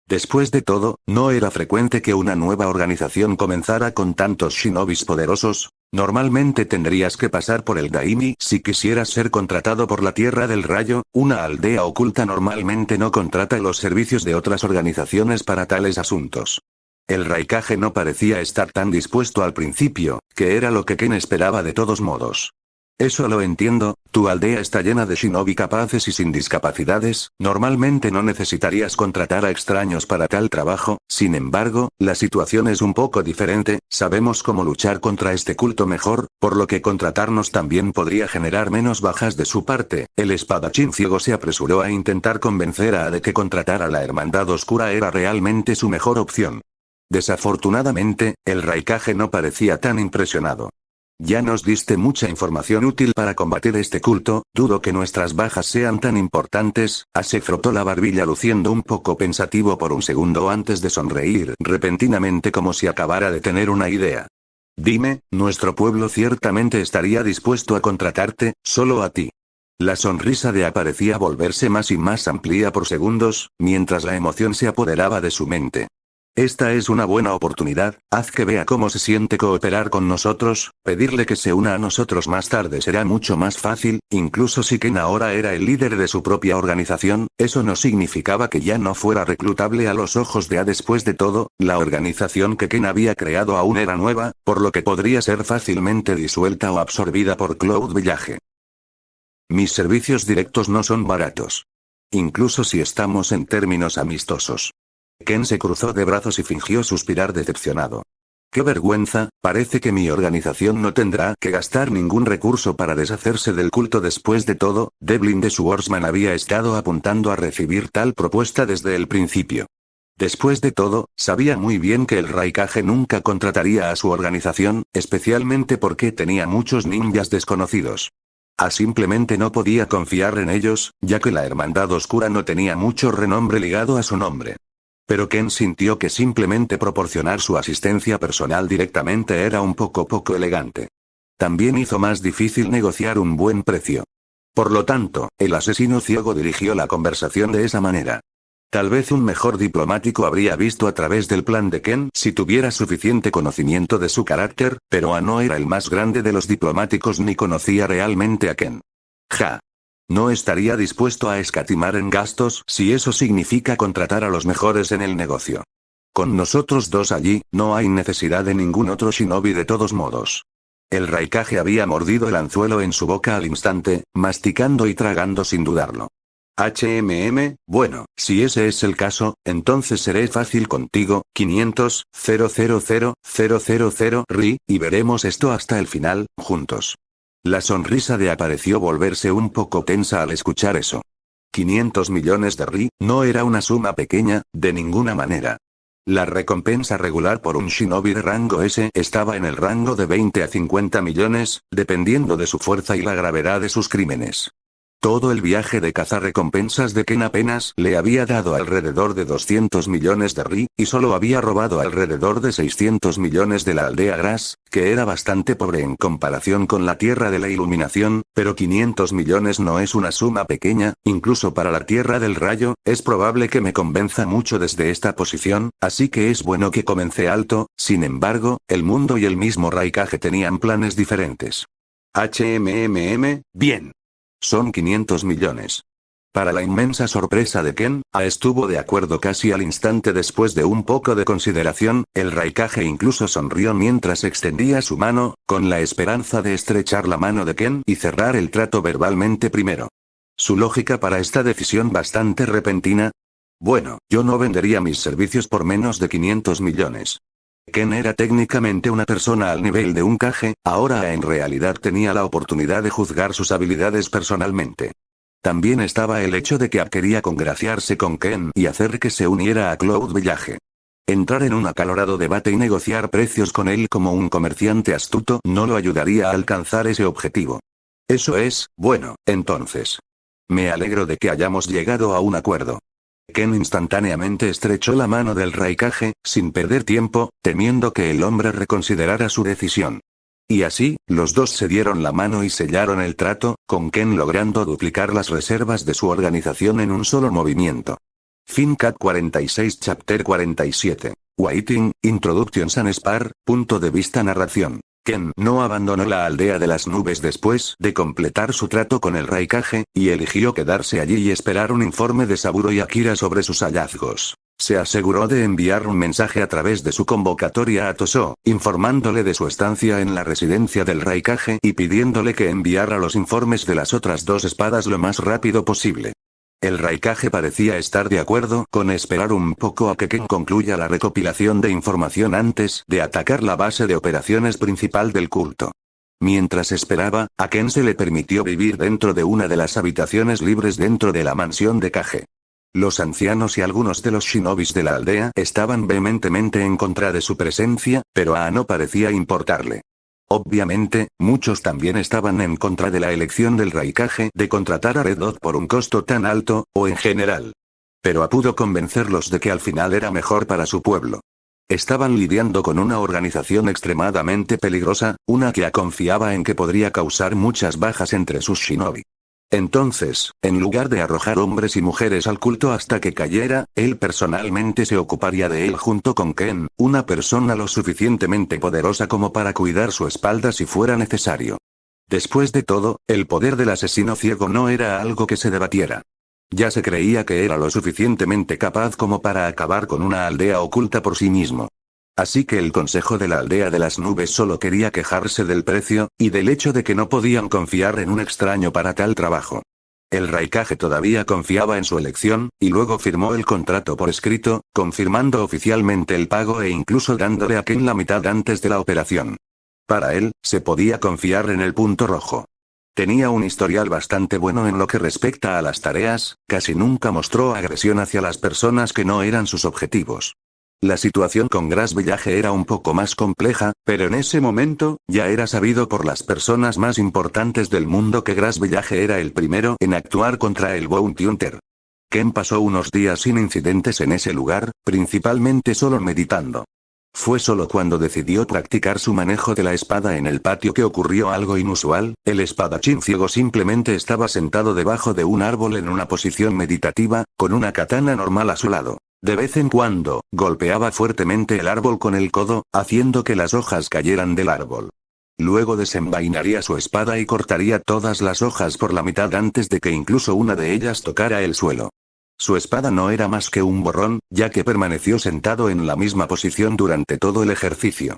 Después de todo, ¿no era frecuente que una nueva organización comenzara con tantos shinobis poderosos? Normalmente tendrías que pasar por el Daimi si quisieras ser contratado por la Tierra del Rayo. Una aldea oculta normalmente no contrata los servicios de otras organizaciones para tales asuntos. El Raikage no parecía estar tan dispuesto al principio, que era lo que Ken esperaba de todos modos. Eso lo entiendo, tu aldea está llena de shinobi capaces y sin discapacidades, normalmente no necesitarías contratar a extraños para tal trabajo. Sin embargo, la situación es un poco diferente, sabemos cómo luchar contra este culto mejor, por lo que contratarnos también podría generar menos bajas de su parte. El espadachín ciego se apresuró a intentar convencer a de que contratar a la Hermandad Oscura era realmente su mejor opción. Desafortunadamente, el Raikage no parecía tan impresionado. Ya nos diste mucha información útil para combatir este culto, dudo que nuestras bajas sean tan importantes. Se frotó la barbilla luciendo un poco pensativo por un segundo antes de sonreír repentinamente como si acabara de tener una idea. Dime, nuestro pueblo ciertamente estaría dispuesto a contratarte, solo a ti. La sonrisa de parecía volverse más y más amplia por segundos, mientras la emoción se apoderaba de su mente. Esta es una buena oportunidad, haz que vea cómo se siente cooperar con nosotros, pedirle que se una a nosotros más tarde será mucho más fácil, incluso si Ken ahora era el líder de su propia organización, eso no significaba que ya no fuera reclutable a los ojos de después de todo, la organización que Ken había creado aún era nueva, por lo que podría ser fácilmente disuelta o absorbida por Cloud Village. Mis servicios directos no son baratos. Incluso si estamos en términos amistosos. Ken se cruzó de brazos y fingió suspirar decepcionado. ¡Qué vergüenza! Parece que mi organización no tendrá que gastar ningún recurso para deshacerse del culto después de todo. Devlin de Swordsman había estado apuntando a recibir tal propuesta desde el principio. Después de todo, sabía muy bien que el Raikage nunca contrataría a su organización, especialmente porque tenía muchos ninjas desconocidos. Simplemente no podía confiar en ellos, ya que la Hermandad Oscura no tenía mucho renombre ligado a su nombre. Pero Ken sintió que simplemente proporcionar su asistencia personal directamente era un poco elegante. También hizo más difícil negociar un buen precio. Por lo tanto, el asesino ciego dirigió la conversación de esa manera. Tal vez un mejor diplomático habría visto a través del plan de Ken si tuviera suficiente conocimiento de su carácter, pero no era el más grande de los diplomáticos ni conocía realmente a Ken. No estaría dispuesto a escatimar en gastos si eso significa contratar a los mejores en el negocio. Con nosotros dos allí, no hay necesidad de ningún otro shinobi de todos modos. El Raikage había mordido el anzuelo en su boca al instante, masticando y tragando sin dudarlo. Bueno, si ese es el caso, entonces seré fácil contigo, 500,000,000 Ri, y veremos esto hasta el final, juntos. La sonrisa de pareció volverse un poco tensa al escuchar eso. 500 millones de Ri, no era una suma pequeña, de ninguna manera. La recompensa regular por un shinobi de rango S estaba en el rango de 20 a 50 millones, dependiendo de su fuerza y la gravedad de sus crímenes. Todo el viaje de cazarrecompensas de Ken apenas le había dado alrededor de 200 millones de Ri, y solo había robado alrededor de 600 millones de la aldea Grass, que era bastante pobre en comparación con la Tierra de la Iluminación, pero 500 millones no es una suma pequeña, incluso para la Tierra del Rayo. Es probable que me convenza mucho desde esta posición, así que es bueno que comencé alto. Sin embargo, el mundo y el mismo Raikage tenían planes diferentes. Bien. Son 500 millones. Para la inmensa sorpresa de Ken, estuvo de acuerdo casi al instante después de un poco de consideración. El Raikage incluso sonrió mientras extendía su mano, con la esperanza de estrechar la mano de Ken y cerrar el trato verbalmente primero. Su lógica para esta decisión bastante repentina. Bueno, yo no vendería mis servicios por menos de 500 millones. Ken era técnicamente una persona al nivel de un Kage, ahora en realidad tenía la oportunidad de juzgar sus habilidades personalmente. También estaba el hecho de que quería congraciarse con Ken y hacer que se uniera a Cloud Village. Entrar en un acalorado debate y negociar precios con él como un comerciante astuto no lo ayudaría a alcanzar ese objetivo. Eso es, bueno, entonces. Me alegro de que hayamos llegado a un acuerdo. Ken instantáneamente estrechó la mano del Raikage, sin perder tiempo, temiendo que el hombre reconsiderara su decisión. Y así, los dos se dieron la mano y sellaron el trato, con Ken logrando duplicar las reservas de su organización en un solo movimiento. FinCat 46 Chapter 47. Waiting, Introduction and Spar, punto de vista narración. Ken no abandonó la aldea de las nubes después de completar su trato con el Raikage, y eligió quedarse allí y esperar un informe de Saburo y Akira sobre sus hallazgos. Se aseguró de enviar un mensaje a través de su convocatoria a Toso, informándole de su estancia en la residencia del Raikage y pidiéndole que enviara los informes de las otras dos espadas lo más rápido posible. El Raikage parecía estar de acuerdo con esperar un poco a que Ken concluya la recopilación de información antes de atacar la base de operaciones principal del culto. Mientras esperaba, a Ken se le permitió vivir dentro de una de las habitaciones libres dentro de la mansión de Kage. Los ancianos y algunos de los shinobis de la aldea estaban vehementemente en contra de su presencia, pero no parecía importarle. Obviamente, muchos también estaban en contra de la elección del Raikage de contratar a Red Dot por un costo tan alto, o en general. Pero pudo convencerlos de que al final era mejor para su pueblo. Estaban lidiando con una organización extremadamente peligrosa, una que confiaba en que podría causar muchas bajas entre sus shinobi. Entonces, en lugar de arrojar hombres y mujeres al culto hasta que cayera, él personalmente se ocuparía de él junto con Ken, una persona lo suficientemente poderosa como para cuidar su espalda si fuera necesario. Después de todo, el poder del asesino ciego no era algo que se debatiera. Ya se creía que era lo suficientemente capaz como para acabar con una aldea oculta por sí mismo. Así que el consejo de la aldea de las nubes solo quería quejarse del precio, y del hecho de que no podían confiar en un extraño para tal trabajo. El Raikage todavía confiaba en su elección, y luego firmó el contrato por escrito, confirmando oficialmente el pago e incluso dándole a Ken la mitad antes de la operación. Para él, se podía confiar en el punto rojo. Tenía un historial bastante bueno en lo que respecta a las tareas, casi nunca mostró agresión hacia las personas que no eran sus objetivos. La situación con Gras Village era un poco más compleja, pero en ese momento, ya era sabido por las personas más importantes del mundo que Gras Village era el primero en actuar contra el Bounty Hunter. Ken pasó unos días sin incidentes en ese lugar, principalmente solo meditando. Fue solo cuando decidió practicar su manejo de la espada en el patio que ocurrió algo inusual. El espadachín ciego simplemente estaba sentado debajo de un árbol en una posición meditativa, con una katana normal a su lado. De vez en cuando, golpeaba fuertemente el árbol con el codo, haciendo que las hojas cayeran del árbol. Luego desenvainaría su espada y cortaría todas las hojas por la mitad antes de que incluso una de ellas tocara el suelo. Su espada no era más que un borrón, ya que permaneció sentado en la misma posición durante todo el ejercicio.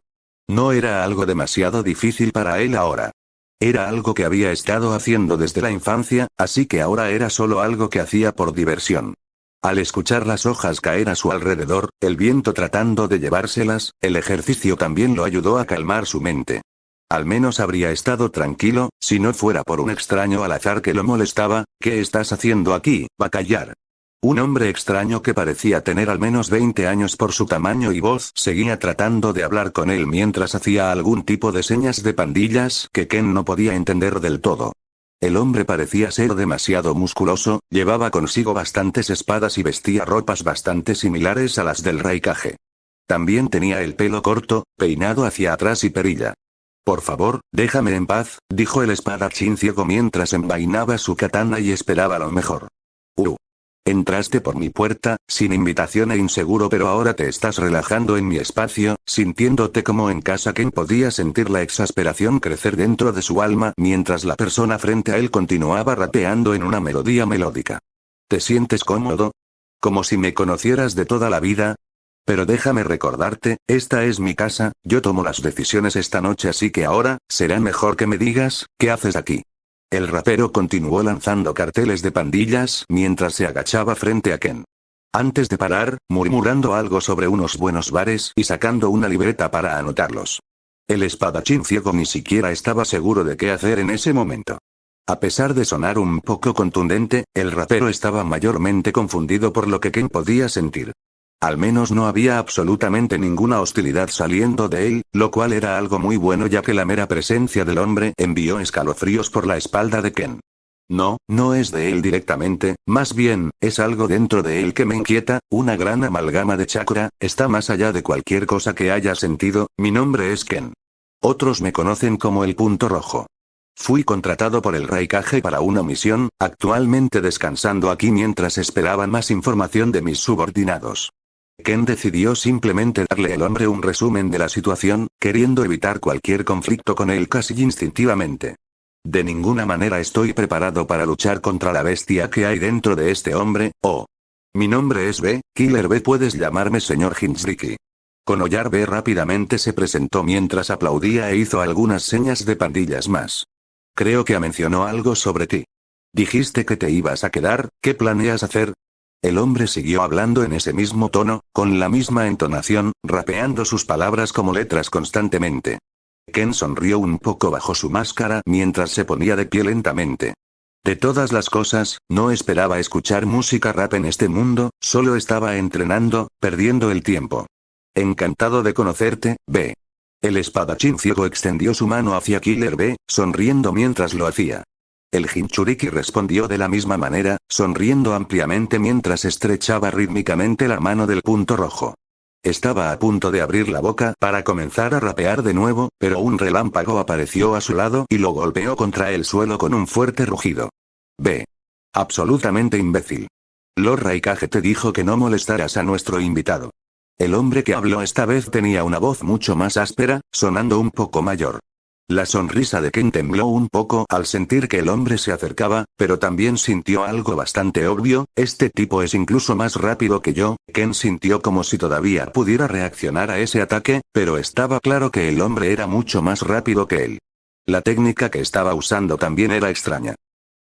No era algo demasiado difícil para él ahora. Era algo que había estado haciendo desde la infancia, así que ahora era solo algo que hacía por diversión. Al escuchar las hojas caer a su alrededor, el viento tratando de llevárselas, el ejercicio también lo ayudó a calmar su mente. Al menos habría estado tranquilo, si no fuera por un extraño al azar que lo molestaba. ¿Qué estás haciendo aquí, bacallar? Un hombre extraño que parecía tener al menos 20 años por su tamaño y voz seguía tratando de hablar con él mientras hacía algún tipo de señas de pandillas que Ken no podía entender del todo. El hombre parecía ser demasiado musculoso, llevaba consigo bastantes espadas y vestía ropas bastante similares a las del Raikage. También tenía el pelo corto, peinado hacia atrás y perilla. Por favor, déjame en paz, dijo el espadachín ciego mientras envainaba su katana y esperaba lo mejor. Entraste por mi puerta, sin invitación e inseguro, pero ahora te estás relajando en mi espacio, sintiéndote como en casa. Ken podía sentir la exasperación crecer dentro de su alma mientras la persona frente a él continuaba rapeando en una melodía melódica. ¿Te sientes cómodo? ¿Como si me conocieras de toda la vida? Pero déjame recordarte, esta es mi casa, yo tomo las decisiones esta noche, así que ahora, será mejor que me digas, ¿qué haces aquí? El rapero continuó lanzando carteles de pandillas mientras se agachaba frente a Ken. Antes de parar, murmurando algo sobre unos buenos bares y sacando una libreta para anotarlos. El espadachín ciego ni siquiera estaba seguro de qué hacer en ese momento. A pesar de sonar un poco contundente, el rapero estaba mayormente confundido por lo que Ken podía sentir. Al menos no había absolutamente ninguna hostilidad saliendo de él, lo cual era algo muy bueno ya que la mera presencia del hombre envió escalofríos por la espalda de Ken. No, no es de él directamente, más bien, es algo dentro de él que me inquieta, una gran amalgama de chakra, está más allá de cualquier cosa que haya sentido. Mi nombre es Ken. Otros me conocen como el Punto Rojo. Fui contratado por el Raikage para una misión, actualmente descansando aquí mientras esperaban más información de mis subordinados. Ken decidió simplemente darle al hombre un resumen de la situación, queriendo evitar cualquier conflicto con él casi instintivamente. De ninguna manera estoy preparado para luchar contra la bestia que hay dentro de este hombre. Mi nombre es B, Killer B, puedes llamarme señor Hinzriki. Konoyar B rápidamente se presentó mientras aplaudía e hizo algunas señas de pandillas más. Creo que mencionó algo sobre ti. Dijiste que te ibas a quedar, ¿qué planeas hacer? El hombre siguió hablando en ese mismo tono, con la misma entonación, rapeando sus palabras como letras constantemente. Ken sonrió un poco bajo su máscara mientras se ponía de pie lentamente. De todas las cosas, no esperaba escuchar música rap en este mundo, solo estaba entrenando, perdiendo el tiempo. Encantado de conocerte, B. El espadachín ciego extendió su mano hacia Killer B, sonriendo mientras lo hacía. El Jinchuriki respondió de la misma manera, sonriendo ampliamente mientras estrechaba rítmicamente la mano del punto rojo. Estaba a punto de abrir la boca para comenzar a rapear de nuevo, pero un relámpago apareció a su lado y lo golpeó contra el suelo con un fuerte rugido. B. Absolutamente imbécil. Lord Raikage te dijo que no molestaras a nuestro invitado. El hombre que habló esta vez tenía una voz mucho más áspera, sonando un poco mayor. La sonrisa de Ken tembló un poco al sentir que el hombre se acercaba, pero también sintió algo bastante obvio: este tipo es incluso más rápido que yo. Ken sintió como si todavía pudiera reaccionar a ese ataque, pero estaba claro que el hombre era mucho más rápido que él. La técnica que estaba usando también era extraña.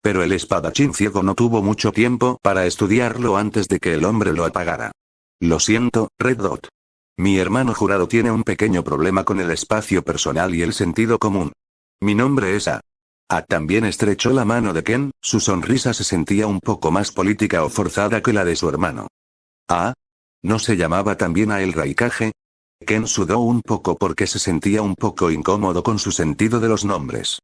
Pero el espadachín ciego no tuvo mucho tiempo para estudiarlo antes de que el hombre lo apagara. Lo siento, Red Dot. Mi hermano jurado tiene un pequeño problema con el espacio personal y el sentido común. Mi nombre es A. A también estrechó la mano de Ken, su sonrisa se sentía un poco más política o forzada que la de su hermano. ¿A? ¿No se llamaba también a el Raikage? Ken sudó un poco porque se sentía un poco incómodo con su sentido de los nombres.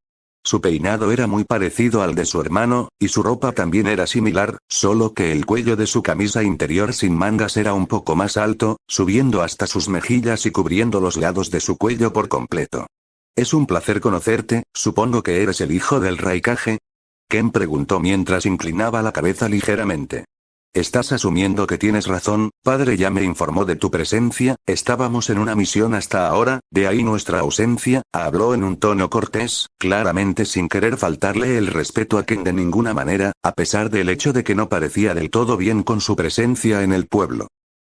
Su peinado era muy parecido al de su hermano, y su ropa también era similar, solo que el cuello de su camisa interior sin mangas era un poco más alto, subiendo hasta sus mejillas y cubriendo los lados de su cuello por completo. Es un placer conocerte, supongo que eres el hijo del Raikage. Ken preguntó mientras inclinaba la cabeza ligeramente. Estás asumiendo que tienes razón, padre ya me informó de tu presencia, estábamos en una misión hasta ahora, de ahí nuestra ausencia, habló en un tono cortés, claramente sin querer faltarle el respeto a Ken de ninguna manera, a pesar del hecho de que no parecía del todo bien con su presencia en el pueblo.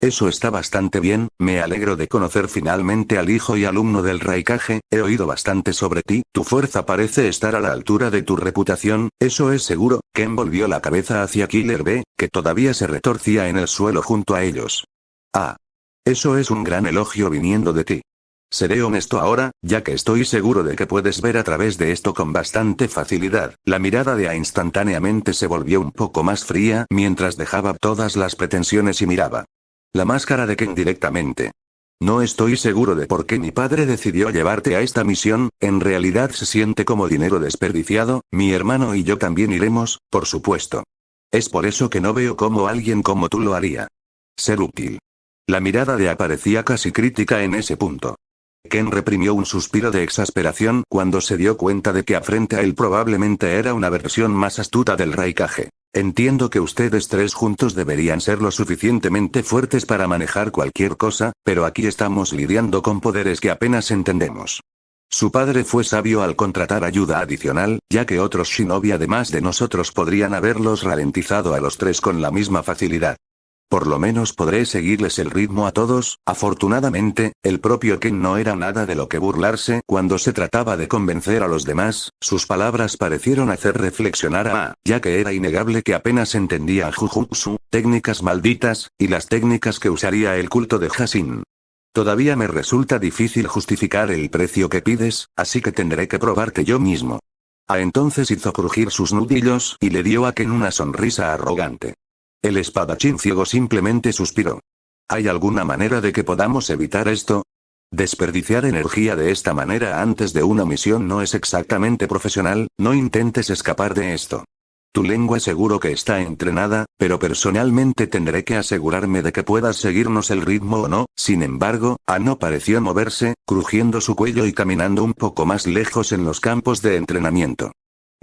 Eso está bastante bien, me alegro de conocer finalmente al hijo y alumno del Raikage, he oído bastante sobre ti, tu fuerza parece estar a la altura de tu reputación, eso es seguro. Ken volvió la cabeza hacia Killer B, que todavía se retorcía en el suelo junto a ellos. Ah. Eso es un gran elogio viniendo de ti. Seré honesto ahora, ya que estoy seguro de que puedes ver a través de esto con bastante facilidad. La mirada de A instantáneamente se volvió un poco más fría mientras dejaba todas las pretensiones y miraba la máscara de Ken directamente. No estoy seguro de por qué mi padre decidió llevarte a esta misión, en realidad se siente como dinero desperdiciado, mi hermano y yo también iremos, por supuesto. Es por eso que no veo cómo alguien como tú lo haría. Ser útil. La mirada de A parecía casi crítica en ese punto. Ken reprimió un suspiro de exasperación cuando se dio cuenta de que frente a él probablemente era una versión más astuta del Raikage. Entiendo que ustedes tres juntos deberían ser lo suficientemente fuertes para manejar cualquier cosa, pero aquí estamos lidiando con poderes que apenas entendemos. Su padre fue sabio al contratar ayuda adicional, ya que otros shinobi además de nosotros podrían haberlos ralentizado a los tres con la misma facilidad. Por lo menos podré seguirles el ritmo a todos. Afortunadamente, el propio Ken no era nada de lo que burlarse cuando se trataba de convencer a los demás, sus palabras parecieron hacer reflexionar a A, ya que era innegable que apenas entendía Jujutsu, técnicas malditas, y las técnicas que usaría el culto de Hashin. Todavía me resulta difícil justificar el precio que pides, así que tendré que probarte yo mismo. A entonces hizo crujir sus nudillos y le dio a Ken una sonrisa arrogante. El espadachín ciego simplemente suspiró. ¿Hay alguna manera de que podamos evitar esto? Desperdiciar energía de esta manera antes de una misión no es exactamente profesional, no intentes escapar de esto. Tu lengua seguro que está entrenada, pero personalmente tendré que asegurarme de que puedas seguirnos el ritmo o no. Sin embargo, A no pareció moverse, crujiendo su cuello y caminando un poco más lejos en los campos de entrenamiento.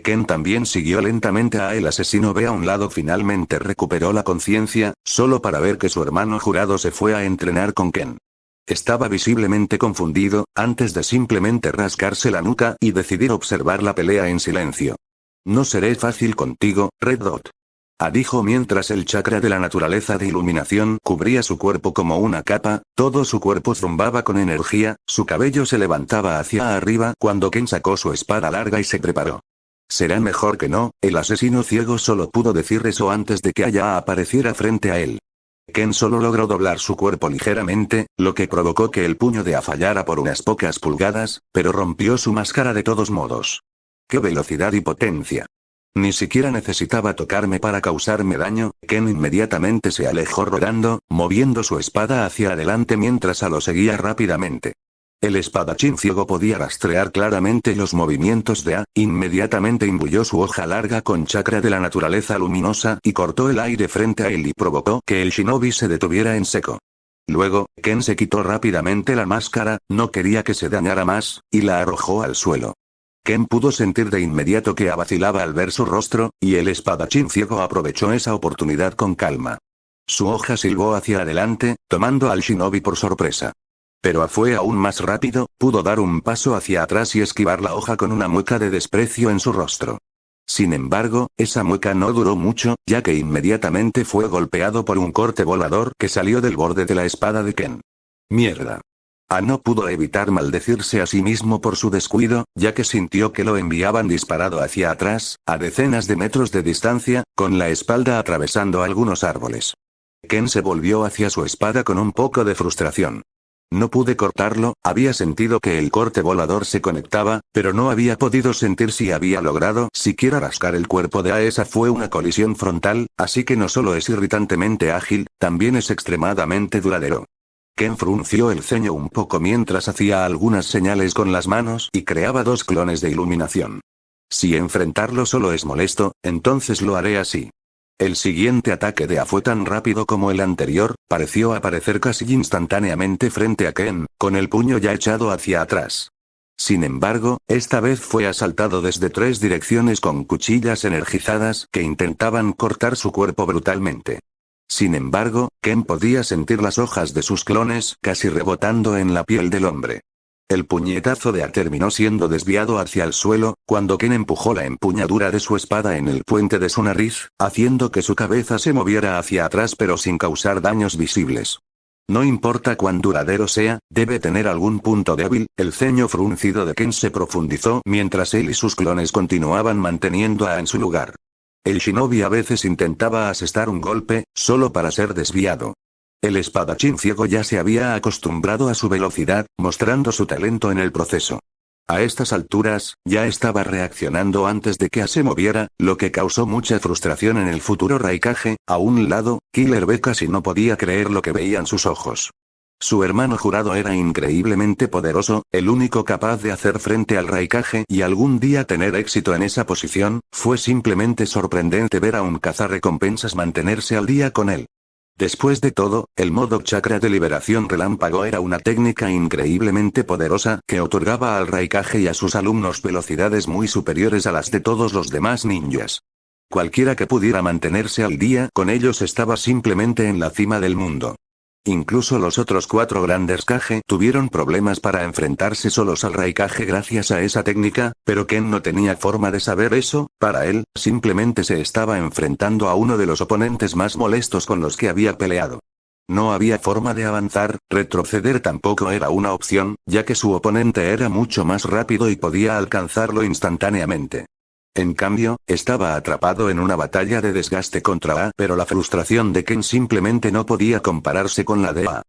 Ken también siguió lentamente a el asesino B a un lado. Finalmente recuperó la conciencia, solo para ver que su hermano jurado se fue a entrenar con Ken. Estaba visiblemente confundido, antes de simplemente rascarse la nuca y decidir observar la pelea en silencio. No seré fácil contigo, Red Dot. A dijo mientras el chakra de la naturaleza de iluminación cubría su cuerpo como una capa, todo su cuerpo zumbaba con energía, su cabello se levantaba hacia arriba cuando Ken sacó su espada larga y se preparó. Será mejor que no, el asesino ciego solo pudo decir eso antes de que Aya apareciera frente a él. Ken solo logró doblar su cuerpo ligeramente, lo que provocó que el puño de A fallara por unas pocas pulgadas, pero rompió su máscara de todos modos. ¡Qué velocidad y potencia! Ni siquiera necesitaba tocarme para causarme daño. Ken inmediatamente se alejó rodando, moviendo su espada hacia adelante mientras A lo seguía rápidamente. El espadachín ciego podía rastrear claramente los movimientos de A, inmediatamente imbuyó su hoja larga con chakra de la naturaleza luminosa y cortó el aire frente a él y provocó que el shinobi se detuviera en seco. Luego, Ken se quitó rápidamente la máscara, no quería que se dañara más, y la arrojó al suelo. Ken pudo sentir de inmediato que A vacilaba al ver su rostro, y el espadachín ciego aprovechó esa oportunidad con calma. Su hoja silbó hacia adelante, tomando al shinobi por sorpresa. Pero A fue aún más rápido, pudo dar un paso hacia atrás y esquivar la hoja con una mueca de desprecio en su rostro. Sin embargo, esa mueca no duró mucho, ya que inmediatamente fue golpeado por un corte volador que salió del borde de la espada de Ken. ¡Mierda! A no pudo evitar maldecirse a sí mismo por su descuido, ya que sintió que lo enviaban disparado hacia atrás, a decenas de metros de distancia, con la espalda atravesando algunos árboles. Ken se volvió hacia su espada con un poco de frustración. No pude cortarlo, había sentido que el corte volador se conectaba, pero no había podido sentir si había logrado siquiera rascar el cuerpo de A. Esa fue una colisión frontal, así que no solo es irritantemente ágil, también es extremadamente duradero. Ken frunció el ceño un poco mientras hacía algunas señales con las manos y creaba dos clones de iluminación. Si enfrentarlo solo es molesto, entonces lo haré así. El siguiente ataque de A fue tan rápido como el anterior, pareció aparecer casi instantáneamente frente a Ken, con el puño ya echado hacia atrás. Sin embargo, esta vez fue asaltado desde tres direcciones con cuchillas energizadas que intentaban cortar su cuerpo brutalmente. Sin embargo, Ken podía sentir las hojas de sus clones casi rebotando en la piel del hombre. El puñetazo de A terminó siendo desviado hacia el suelo, cuando Ken empujó la empuñadura de su espada en el puente de su nariz, haciendo que su cabeza se moviera hacia atrás pero sin causar daños visibles. No importa cuán duradero sea, debe tener algún punto débil. El ceño fruncido de Ken se profundizó mientras él y sus clones continuaban manteniendo a A en su lugar. El shinobi a veces intentaba asestar un golpe, solo para ser desviado. El espadachín ciego ya se había acostumbrado a su velocidad, mostrando su talento en el proceso. A estas alturas, ya estaba reaccionando antes de que A se moviera, lo que causó mucha frustración en el futuro Raikage. A un lado, Killer B casi no podía creer lo que veían sus ojos. Su hermano jurado era increíblemente poderoso, el único capaz de hacer frente al Raikage y algún día tener éxito en esa posición. Fue simplemente sorprendente ver a un cazarrecompensas mantenerse al día con él. Después de todo, el modo chakra de liberación relámpago era una técnica increíblemente poderosa que otorgaba al Raikage y a sus alumnos velocidades muy superiores a las de todos los demás ninjas. Cualquiera que pudiera mantenerse al día con ellos estaba simplemente en la cima del mundo. Incluso los otros cuatro grandes Kage tuvieron problemas para enfrentarse solos al Raikage gracias a esa técnica, pero Ken no tenía forma de saber eso. Para él, simplemente se estaba enfrentando a uno de los oponentes más molestos con los que había peleado. No había forma de avanzar, retroceder tampoco era una opción, ya que su oponente era mucho más rápido y podía alcanzarlo instantáneamente. En cambio, estaba atrapado en una batalla de desgaste contra A, pero la frustración de Ken simplemente no podía compararse con la de A.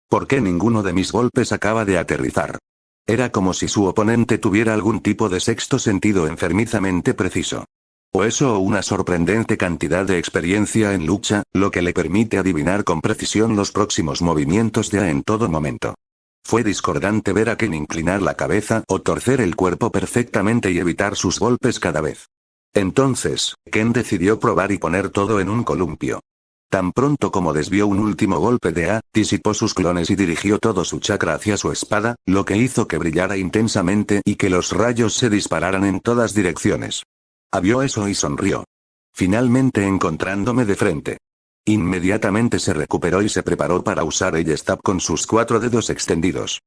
¿Por qué ninguno de mis golpes acaba de aterrizar? Era como si su oponente tuviera algún tipo de sexto sentido enfermizamente preciso. O eso o una sorprendente cantidad de experiencia en lucha, lo que le permite adivinar con precisión los próximos movimientos de A en todo momento. Fue discordante ver a Ken inclinar la cabeza o torcer el cuerpo perfectamente y evitar sus golpes cada vez. Entonces, Ken decidió probar y poner todo en un columpio. Tan pronto como desvió un último golpe de A, disipó sus clones y dirigió todo su chakra hacia su espada, lo que hizo que brillara intensamente y que los rayos se dispararan en todas direcciones. Vio eso y sonrió. Finalmente encontrándome de frente. Inmediatamente se recuperó y se preparó para usar el stab con sus 4 dedos extendidos.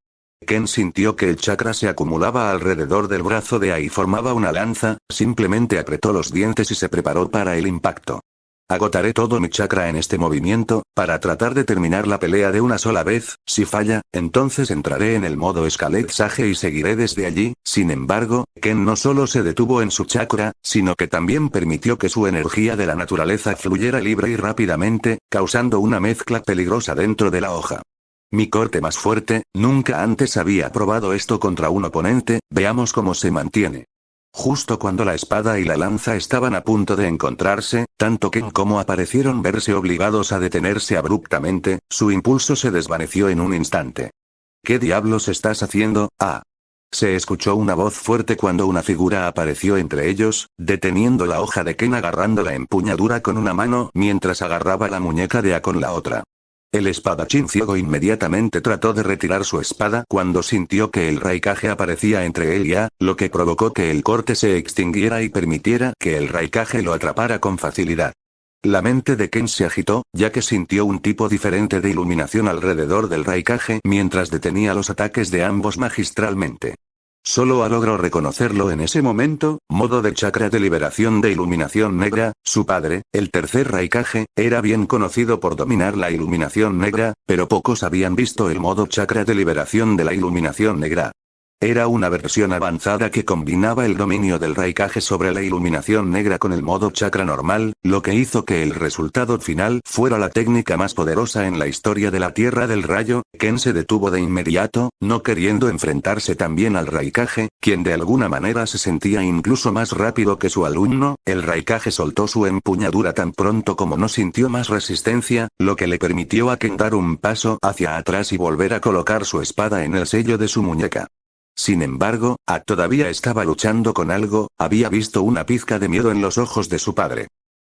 Ken sintió que el chakra se acumulaba alrededor del brazo de A y formaba una lanza, simplemente apretó los dientes y se preparó para el impacto. Agotaré todo mi chakra en este movimiento, para tratar de terminar la pelea de una sola vez. Si falla, entonces entraré en el modo Scalet Sage y seguiré desde allí. Sin embargo, Ken no solo se detuvo en su chakra, sino que también permitió que su energía de la naturaleza fluyera libre y rápidamente, causando una mezcla peligrosa dentro de la hoja. Mi corte más fuerte, nunca antes había probado esto contra un oponente, veamos cómo se mantiene. Justo cuando la espada y la lanza estaban a punto de encontrarse, tanto Ken como parecieron verse obligados a detenerse abruptamente, su impulso se desvaneció en un instante. ¿Qué diablos estás haciendo? Ah. Se escuchó una voz fuerte cuando una figura apareció entre ellos, deteniendo la hoja de Ken agarrando la empuñadura con una mano mientras agarraba la muñeca de A con la otra. El espadachín ciego inmediatamente trató de retirar su espada cuando sintió que el Raikage aparecía entre él y A, lo que provocó que el corte se extinguiera y permitiera que el Raikage lo atrapara con facilidad. La mente de Ken se agitó, ya que sintió un tipo diferente de iluminación alrededor del Raikage mientras detenía los ataques de ambos magistralmente. Solo logró reconocerlo en ese momento, modo de chakra de liberación de iluminación negra. Su padre, el tercer Raikage, era bien conocido por dominar la iluminación negra, pero pocos habían visto el modo chakra de liberación de la iluminación negra. Era una versión avanzada que combinaba el dominio del Raikage sobre la iluminación negra con el modo chakra normal, lo que hizo que el resultado final fuera la técnica más poderosa en la historia de la Tierra del Rayo. Ken se detuvo de inmediato, no queriendo enfrentarse también al Raikage, quien de alguna manera se sentía incluso más rápido que su alumno. El Raikage soltó su empuñadura tan pronto como no sintió más resistencia, lo que le permitió a Ken dar un paso hacia atrás y volver a colocar su espada en el sello de su muñeca. Sin embargo, A todavía estaba luchando con algo, había visto una pizca de miedo en los ojos de su padre.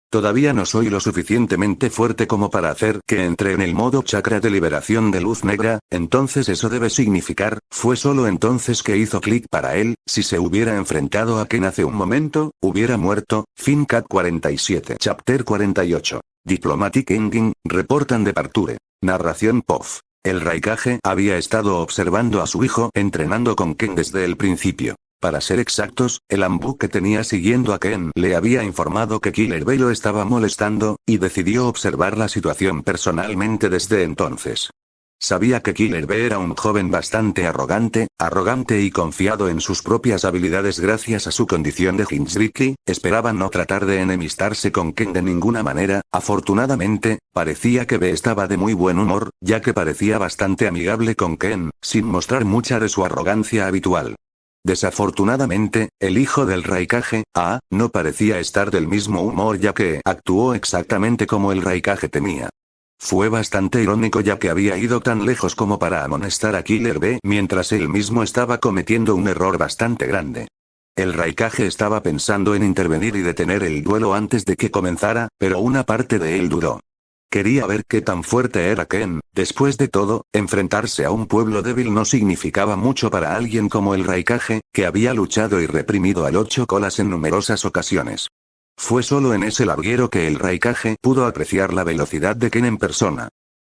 Todavía no soy lo suficientemente fuerte como para hacer que entre en el modo chakra de liberación de luz negra, entonces eso debe significar, fue solo entonces que hizo clic para él. Si se hubiera enfrentado a Ken hace un momento, hubiera muerto. Fin Cat 47 Chapter 48. Diplomatic Ending, reportan de Parture. Narración POF. El Raikage había estado observando a su hijo entrenando con Ken desde el principio. Para ser exactos, el Anbu que tenía siguiendo a Ken le había informado que Killer Bee lo estaba molestando, y decidió observar la situación personalmente desde entonces. Sabía que Killer Bee era un joven bastante arrogante y confiado en sus propias habilidades gracias a su condición de Jinchuriki. Esperaba no tratar de enemistarse con Ken de ninguna manera. Afortunadamente, parecía que Bee estaba de muy buen humor, ya que parecía bastante amigable con Ken, sin mostrar mucha de su arrogancia habitual. Desafortunadamente, el hijo del Raikage, A, no parecía estar del mismo humor ya que actuó exactamente como el Raikage temía. Fue bastante irónico ya que había ido tan lejos como para amonestar a Killer Bee mientras él mismo estaba cometiendo un error bastante grande. El Raikage estaba pensando en intervenir y detener el duelo antes de que comenzara, pero una parte de él dudó. Quería ver qué tan fuerte era Ken. Después de todo, enfrentarse a un pueblo débil no significaba mucho para alguien como el Raikage, que había luchado y reprimido al Ocho Colas en numerosas ocasiones. Fue solo en ese larguero que el Raikage pudo apreciar la velocidad de Ken en persona.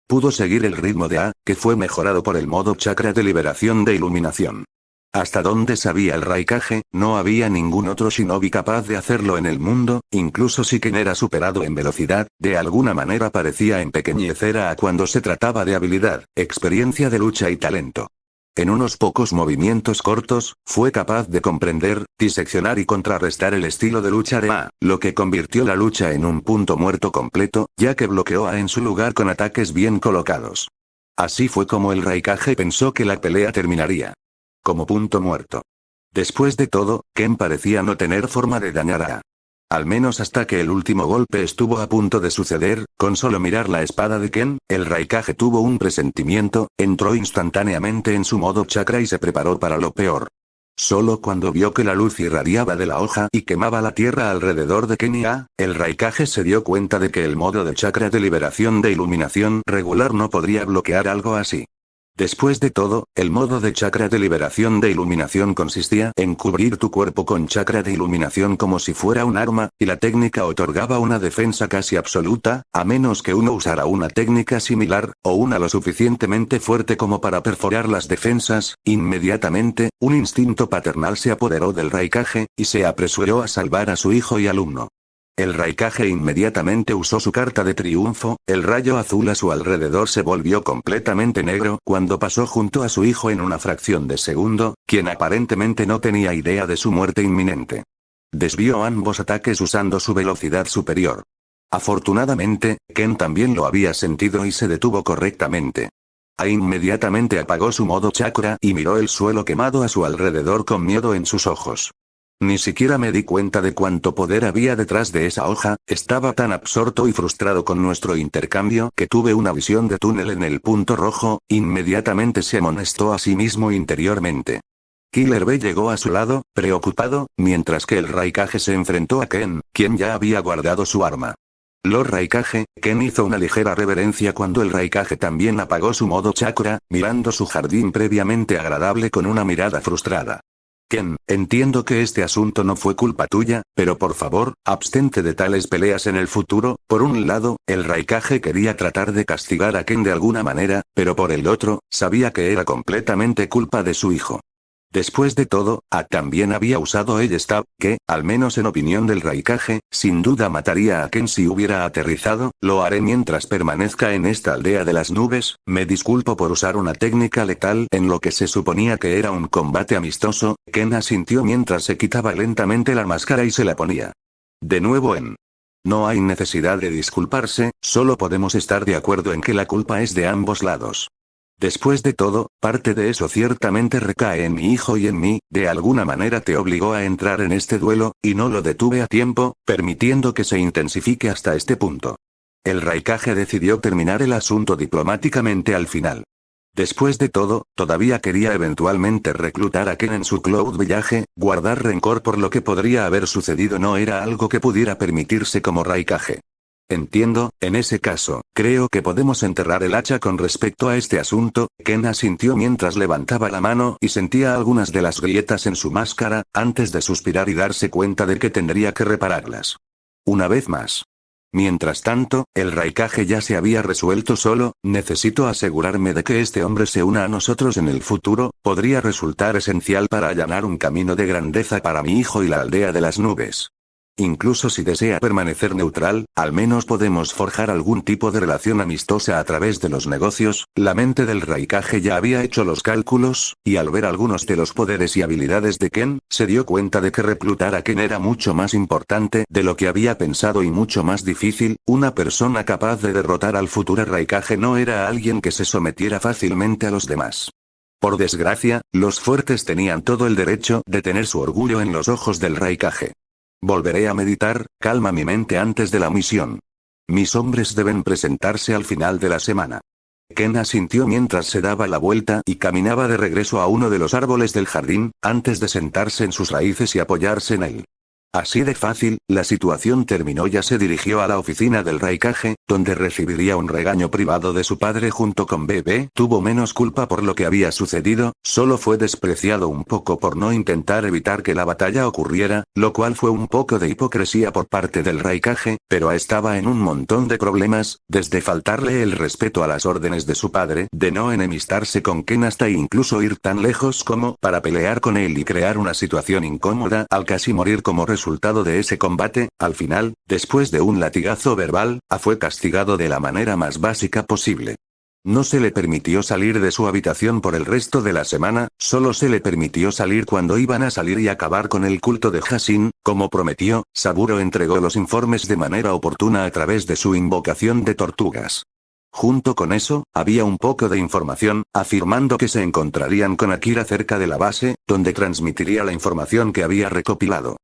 Pudo seguir el ritmo de A, que fue mejorado por el modo chakra de liberación de iluminación. Hasta donde sabía el Raikage, no había ningún otro shinobi capaz de hacerlo en el mundo, incluso si Ken era superado en velocidad, de alguna manera parecía empequeñecer a cuando se trataba de habilidad, experiencia de lucha y talento. En unos pocos movimientos cortos, fue capaz de comprender, diseccionar y contrarrestar el estilo de lucha de A, lo que convirtió la lucha en un punto muerto completo, ya que bloqueó a en su lugar con ataques bien colocados. Así fue como el Raikage pensó que la pelea terminaría. Como punto muerto. Después de todo, Ken parecía no tener forma de dañar a A. Al menos hasta que el último golpe estuvo a punto de suceder. Con solo mirar la espada de Ken, el Raikage tuvo un presentimiento, entró instantáneamente en su modo chakra y se preparó para lo peor. Solo cuando vio que la luz irradiaba de la hoja y quemaba la tierra alrededor de Ken y A, el Raikage se dio cuenta de que el modo de chakra de liberación de iluminación regular no podría bloquear algo así. Después de todo, el modo de chakra de liberación de iluminación consistía en cubrir tu cuerpo con chakra de iluminación como si fuera un arma, y la técnica otorgaba una defensa casi absoluta, a menos que uno usara una técnica similar, o una lo suficientemente fuerte como para perforar las defensas. Inmediatamente, un instinto paternal se apoderó del Raikage, y se apresuró a salvar a su hijo y alumno. El Raikage inmediatamente usó su carta de triunfo. El rayo azul a su alrededor se volvió completamente negro cuando pasó junto a su hijo en una fracción de segundo, quien aparentemente no tenía idea de su muerte inminente. Desvió ambos ataques usando su velocidad superior. Afortunadamente, Ken también lo había sentido y se detuvo correctamente. A inmediatamente apagó su modo chakra y miró el suelo quemado a su alrededor con miedo en sus ojos. Ni siquiera me di cuenta de cuánto poder había detrás de esa hoja, estaba tan absorto y frustrado con nuestro intercambio que tuve una visión de túnel en el punto rojo, inmediatamente se amonestó a sí mismo interiormente. Killer B llegó a su lado, preocupado, mientras que el Raikage se enfrentó a Ken, quien ya había guardado su arma. Lord Raikage, Ken hizo una ligera reverencia cuando el Raikage también apagó su modo chakra, mirando su jardín previamente agradable con una mirada frustrada. Ken, entiendo que este asunto no fue culpa tuya, pero por favor, abstente de tales peleas en el futuro. Por un lado, el Raikage quería tratar de castigar a Ken de alguna manera, pero por el otro, sabía que era completamente culpa de su hijo. Después de todo, también había usado el stab, que, al menos en opinión del Raikage, sin duda mataría a Ken si hubiera aterrizado. Lo haré mientras permanezca en esta aldea de las nubes. Me disculpo por usar una técnica letal en lo que se suponía que era un combate amistoso. Ken asintió mientras se quitaba lentamente la máscara y se la ponía. De nuevo No hay necesidad de disculparse, solo podemos estar de acuerdo en que la culpa es de ambos lados. Después de todo, parte de eso ciertamente recae en mi hijo y en mí. De alguna manera te obligó a entrar en este duelo, y no lo detuve a tiempo, permitiendo que se intensifique hasta este punto. El Raikage decidió terminar el asunto diplomáticamente al final. Después de todo, todavía quería eventualmente reclutar a Ken en su Cloud Village. Guardar rencor por lo que podría haber sucedido no era algo que pudiera permitirse como Raikage. Entiendo, en ese caso, creo que podemos enterrar el hacha con respecto a este asunto. Ken asintió mientras levantaba la mano y sentía algunas de las grietas en su máscara, antes de suspirar y darse cuenta de que tendría que repararlas. Una vez más. Mientras tanto, el Raikage ya se había resuelto solo. Necesito asegurarme de que este hombre se una a nosotros en el futuro. Podría resultar esencial para allanar un camino de grandeza para mi hijo y la aldea de las nubes. Incluso si desea permanecer neutral, al menos podemos forjar algún tipo de relación amistosa a través de los negocios. La mente del Raikage ya había hecho los cálculos, y al ver algunos de los poderes y habilidades de Ken, se dio cuenta de que reclutar a Ken era mucho más importante de lo que había pensado y mucho más difícil. Una persona capaz de derrotar al futuro Raikage no era alguien que se sometiera fácilmente a los demás. Por desgracia, los fuertes tenían todo el derecho de tener su orgullo en los ojos del Raikage. Volveré a meditar, calma mi mente antes de la misión. Mis hombres deben presentarse al final de la semana. Ken asintió mientras se daba la vuelta y caminaba de regreso a uno de los árboles del jardín, antes de sentarse en sus raíces y apoyarse en él. Así de fácil, la situación terminó. Ya se dirigió a la oficina del Raikage, donde recibiría un regaño privado de su padre junto con Bebé. Tuvo menos culpa por lo que había sucedido, solo fue despreciado un poco por no intentar evitar que la batalla ocurriera, lo cual fue un poco de hipocresía por parte del Raikage, pero estaba en un montón de problemas, desde faltarle el respeto a las órdenes de su padre, de no enemistarse con Ken hasta incluso ir tan lejos como para pelear con él y crear una situación incómoda al casi morir como resultado de ese combate. Al final, después de un latigazo verbal, fue castigado de la manera más básica posible. No se le permitió salir de su habitación por el resto de la semana, solo se le permitió salir cuando iban a salir y acabar con el culto de Hashin. Como prometió, Saburo entregó los informes de manera oportuna a través de su invocación de tortugas. Junto con eso, había un poco de información, afirmando que se encontrarían con Akira cerca de la base, donde transmitiría la información que había recopilado.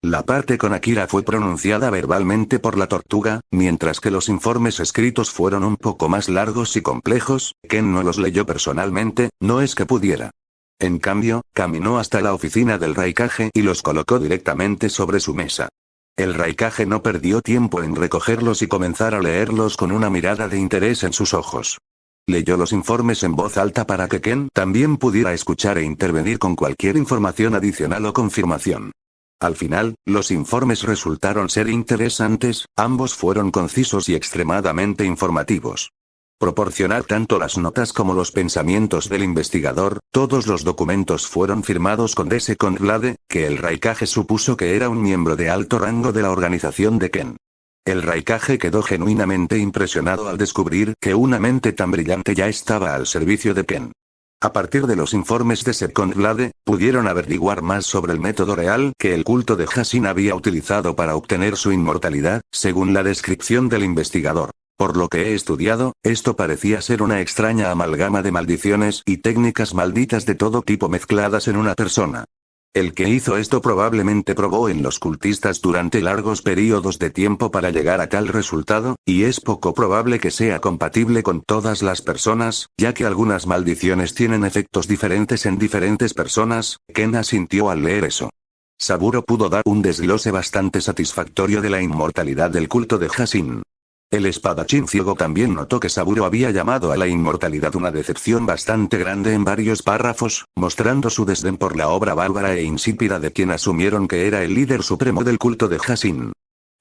La parte con Akira fue pronunciada verbalmente por la tortuga, mientras que los informes escritos fueron un poco más largos y complejos. Ken no los leyó personalmente, no es que pudiera. En cambio, caminó hasta la oficina del Raikage y los colocó directamente sobre su mesa. El Raikage no perdió tiempo en recogerlos y comenzar a leerlos con una mirada de interés en sus ojos. Leyó los informes en voz alta para que Ken también pudiera escuchar e intervenir con cualquier información adicional o confirmación. Al final, los informes resultaron ser interesantes, ambos fueron concisos y extremadamente informativos. Proporcionar tanto las notas como los pensamientos del investigador, todos los documentos fueron firmados con D.C. Conrad, que el Raikage supuso que era un miembro de alto rango de la organización de Ken. El Raikage quedó genuinamente impresionado al descubrir que una mente tan brillante ya estaba al servicio de Ken. A partir de los informes de Second Blade, pudieron averiguar más sobre el método real que el culto de Hashin había utilizado para obtener su inmortalidad, según la descripción del investigador. Por lo que he estudiado, esto parecía ser una extraña amalgama de maldiciones y técnicas malditas de todo tipo mezcladas en una persona. El que hizo esto probablemente probó en los cultistas durante largos periodos de tiempo para llegar a tal resultado, y es poco probable que sea compatible con todas las personas, ya que algunas maldiciones tienen efectos diferentes en diferentes personas. Ken asintió al leer eso. Saburo pudo dar un desglose bastante satisfactorio de la inmortalidad del culto de Hasin. El espadachín ciego también notó que Saburo había llamado a la inmortalidad una decepción bastante grande en varios párrafos, mostrando su desdén por la obra bárbara e insípida de quien asumieron que era el líder supremo del culto de Hasin.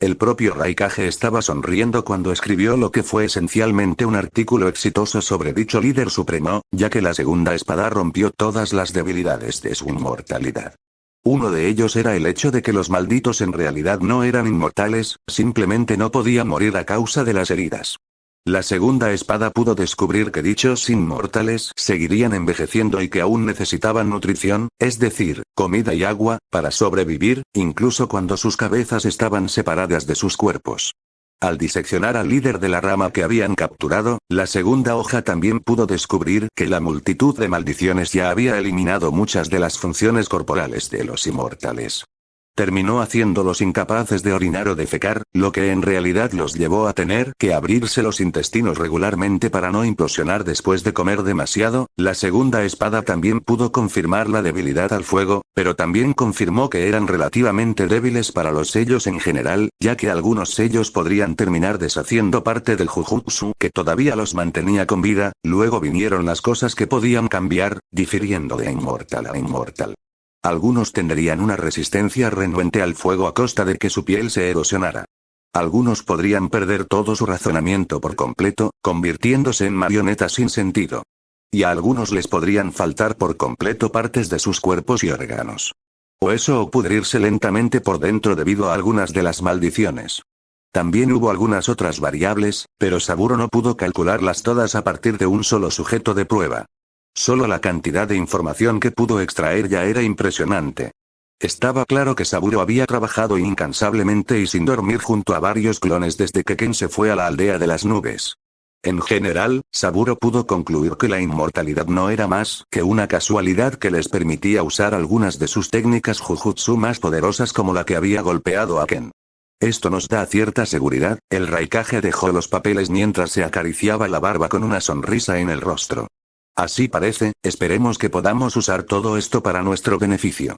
El propio Raikage estaba sonriendo cuando escribió lo que fue esencialmente un artículo exitoso sobre dicho líder supremo, ya que la segunda espada rompió todas las debilidades de su inmortalidad. Uno de ellos era el hecho de que los malditos en realidad no eran inmortales, simplemente no podían morir a causa de las heridas. La segunda espada pudo descubrir que dichos inmortales seguirían envejeciendo y que aún necesitaban nutrición, es decir, comida y agua, para sobrevivir, incluso cuando sus cabezas estaban separadas de sus cuerpos. Al diseccionar al líder de la rama que habían capturado, la segunda hoja también pudo descubrir que la multitud de maldiciones ya había eliminado muchas de las funciones corporales de los inmortales. Terminó haciéndolos incapaces de orinar o defecar, lo que en realidad los llevó a tener que abrirse los intestinos regularmente para no implosionar después de comer demasiado. La segunda espada también pudo confirmar la debilidad al fuego, pero también confirmó que eran relativamente débiles para los sellos en general, ya que algunos sellos podrían terminar deshaciendo parte del Jujutsu que todavía los mantenía con vida. Luego vinieron las cosas que podían cambiar, difiriendo de inmortal a inmortal. Algunos tendrían una resistencia renuente al fuego a costa de que su piel se erosionara. Algunos podrían perder todo su razonamiento por completo, convirtiéndose en marionetas sin sentido. Y a algunos les podrían faltar por completo partes de sus cuerpos y órganos. O eso o pudrirse lentamente por dentro debido a algunas de las maldiciones. También hubo algunas otras variables, pero Saburo no pudo calcularlas todas a partir de un solo sujeto de prueba. Solo la cantidad de información que pudo extraer ya era impresionante. Estaba claro que Saburo había trabajado incansablemente y sin dormir junto a varios clones desde que Ken se fue a la aldea de las nubes. En general, Saburo pudo concluir que la inmortalidad no era más que una casualidad que les permitía usar algunas de sus técnicas Jujutsu más poderosas como la que había golpeado a Ken. Esto nos da cierta seguridad. El Raikage dejó los papeles mientras se acariciaba la barba con una sonrisa en el rostro. Así parece, esperemos que podamos usar todo esto para nuestro beneficio.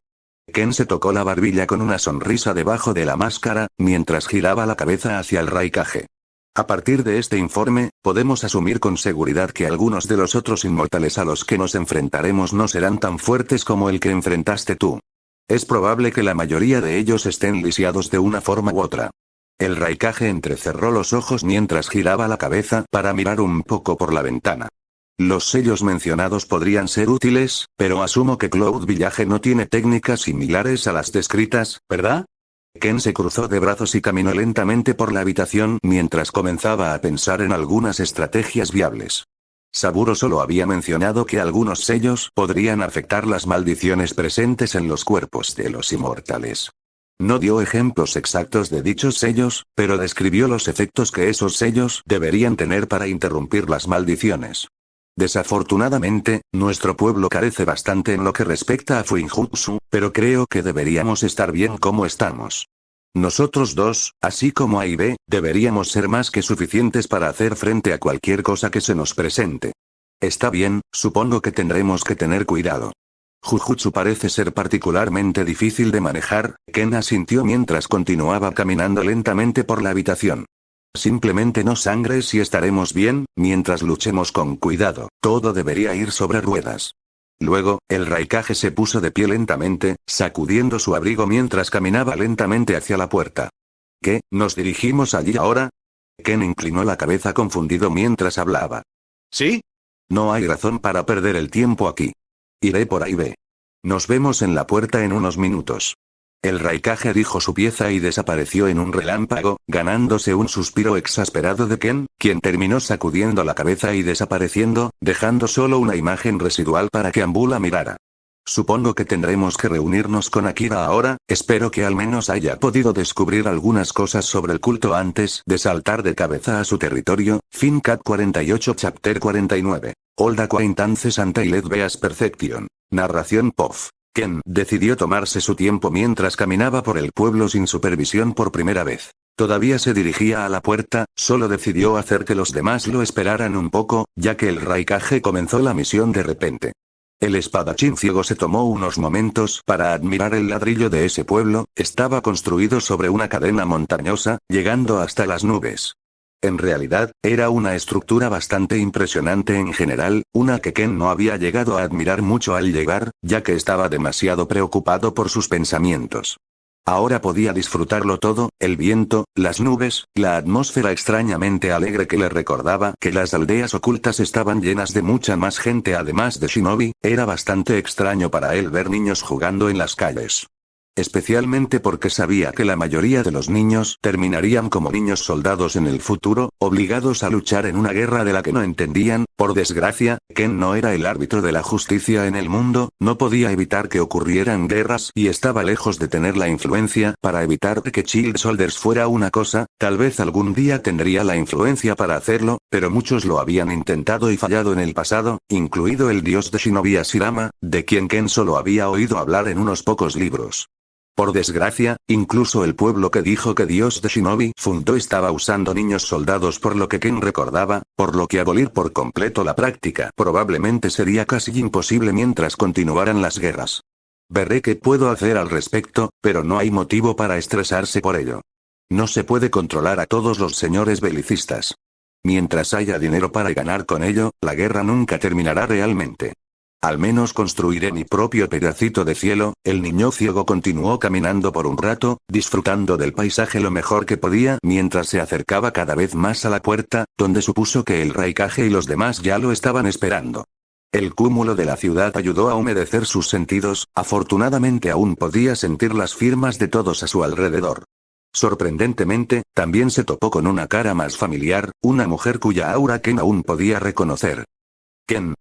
Ken se tocó la barbilla con una sonrisa debajo de la máscara, mientras giraba la cabeza hacia el Raikage. A partir de este informe, podemos asumir con seguridad que algunos de los otros inmortales a los que nos enfrentaremos no serán tan fuertes como el que enfrentaste tú. Es probable que la mayoría de ellos estén lisiados de una forma u otra. El Raikage entrecerró los ojos mientras giraba la cabeza para mirar un poco por la ventana. Los sellos mencionados podrían ser útiles, pero asumo que Cloud Village no tiene técnicas similares a las descritas, ¿verdad? Ken se cruzó de brazos y caminó lentamente por la habitación mientras comenzaba a pensar en algunas estrategias viables. Saburo solo había mencionado que algunos sellos podrían afectar las maldiciones presentes en los cuerpos de los inmortales. No dio ejemplos exactos de dichos sellos, pero describió los efectos que esos sellos deberían tener para interrumpir las maldiciones. Desafortunadamente, nuestro pueblo carece bastante en lo que respecta a Fuinjutsu, pero creo que deberíamos estar bien como estamos. Nosotros dos, así como A y B, deberíamos ser más que suficientes para hacer frente a cualquier cosa que se nos presente. Está bien, supongo que tendremos que tener cuidado. Jujutsu parece ser particularmente difícil de manejar. Ken asintió mientras continuaba caminando lentamente por la habitación. Simplemente no sangres y estaremos bien, mientras luchemos con cuidado. Todo debería ir sobre ruedas. Luego, el Raikage se puso de pie lentamente, sacudiendo su abrigo mientras caminaba lentamente hacia la puerta. ¿Qué? ¿Nos dirigimos allí ahora? Ken inclinó la cabeza confundido mientras hablaba. ¿Sí? No hay razón para perder el tiempo aquí. Iré por ahí ve. Nos vemos en la puerta en unos minutos. El Raikage dijo su pieza y desapareció en un relámpago, ganándose un suspiro exasperado de Ken, quien terminó sacudiendo la cabeza y desapareciendo, dejando solo una imagen residual para que Ambula mirara. Supongo que tendremos que reunirnos con Akira ahora. Espero que al menos haya podido descubrir algunas cosas sobre el culto antes de saltar de cabeza a su territorio. Fin Cat 48 Chapter 49. Old Acquaintances Until Beas Perfection. Narración POF. Ken decidió tomarse su tiempo mientras caminaba por el pueblo sin supervisión por primera vez. Todavía se dirigía a la puerta, solo decidió hacer que los demás lo esperaran un poco, ya que el Raikage comenzó la misión de repente. El espadachín ciego se tomó unos momentos para admirar el ladrillo de ese pueblo, estaba construido sobre una cadena montañosa, llegando hasta las nubes. En realidad, era una estructura bastante impresionante en general, una que Ken no había llegado a admirar mucho al llegar, ya que estaba demasiado preocupado por sus pensamientos. Ahora podía disfrutarlo todo, el viento, las nubes, la atmósfera extrañamente alegre que le recordaba que las aldeas ocultas estaban llenas de mucha más gente además de shinobi, era bastante extraño para él ver niños jugando en las calles. Especialmente porque sabía que la mayoría de los niños terminarían como niños soldados en el futuro, obligados a luchar en una guerra de la que no entendían. Por desgracia, Ken no era el árbitro de la justicia en el mundo, no podía evitar que ocurrieran guerras y estaba lejos de tener la influencia para evitar que Child Soldiers fuera una cosa, tal vez algún día tendría la influencia para hacerlo, pero muchos lo habían intentado y fallado en el pasado, incluido el dios de Shinobi Ashirama, de quien Ken solo había oído hablar en unos pocos libros. Por desgracia, incluso el pueblo que dijo que Dios de Shinobi fundó estaba usando niños soldados por lo que Ken recordaba, por lo que abolir por completo la práctica probablemente sería casi imposible mientras continuaran las guerras. Veré qué puedo hacer al respecto, pero no hay motivo para estresarse por ello. No se puede controlar a todos los señores belicistas. Mientras haya dinero para ganar con ello, la guerra nunca terminará realmente. Al menos construiré mi propio pedacito de cielo. El niño ciego continuó caminando por un rato, disfrutando del paisaje lo mejor que podía mientras se acercaba cada vez más a la puerta, donde supuso que el Raikage y los demás ya lo estaban esperando. El cúmulo de la ciudad ayudó a humedecer sus sentidos, afortunadamente aún podía sentir las firmas de todos a su alrededor. Sorprendentemente, también se topó con una cara más familiar, una mujer cuya aura Ken aún podía reconocer. Ken.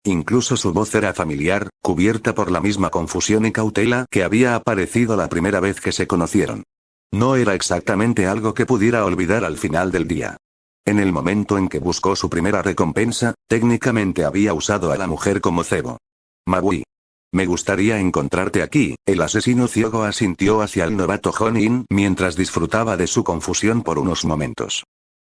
Incluso su voz era familiar, cubierta por la misma confusión y cautela que había aparecido la primera vez que se conocieron. No era exactamente algo que pudiera olvidar al final del día. En el momento en que buscó su primera recompensa, técnicamente había usado a la mujer como cebo. Mabui. Me gustaría encontrarte aquí. El asesino ciego asintió hacia el novato Jonin mientras disfrutaba de su confusión por unos momentos.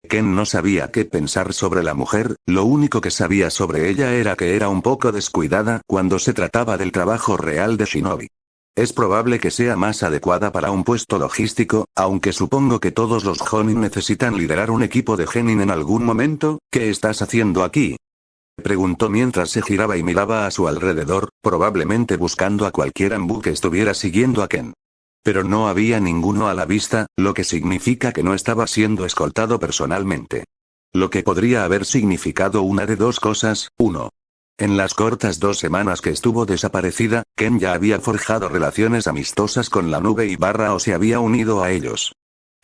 Ken no sabía qué pensar sobre la mujer, lo único que sabía sobre ella era que era un poco descuidada cuando se trataba del trabajo real de Shinobi. Es probable que sea más adecuada para un puesto logístico, aunque supongo que todos los Jonin necesitan liderar un equipo de Genin en algún momento. ¿Qué estás haciendo aquí?, preguntó mientras se giraba y miraba a su alrededor, probablemente buscando a cualquier Anbu que estuviera siguiendo a Ken. Pero no había ninguno a la vista, lo que significa que no estaba siendo escoltado personalmente. Lo que podría haber significado una de dos cosas: 1. En las cortas 2 semanas que estuvo desaparecida, Ken ya había forjado relaciones amistosas con la nube y o se había unido a ellos.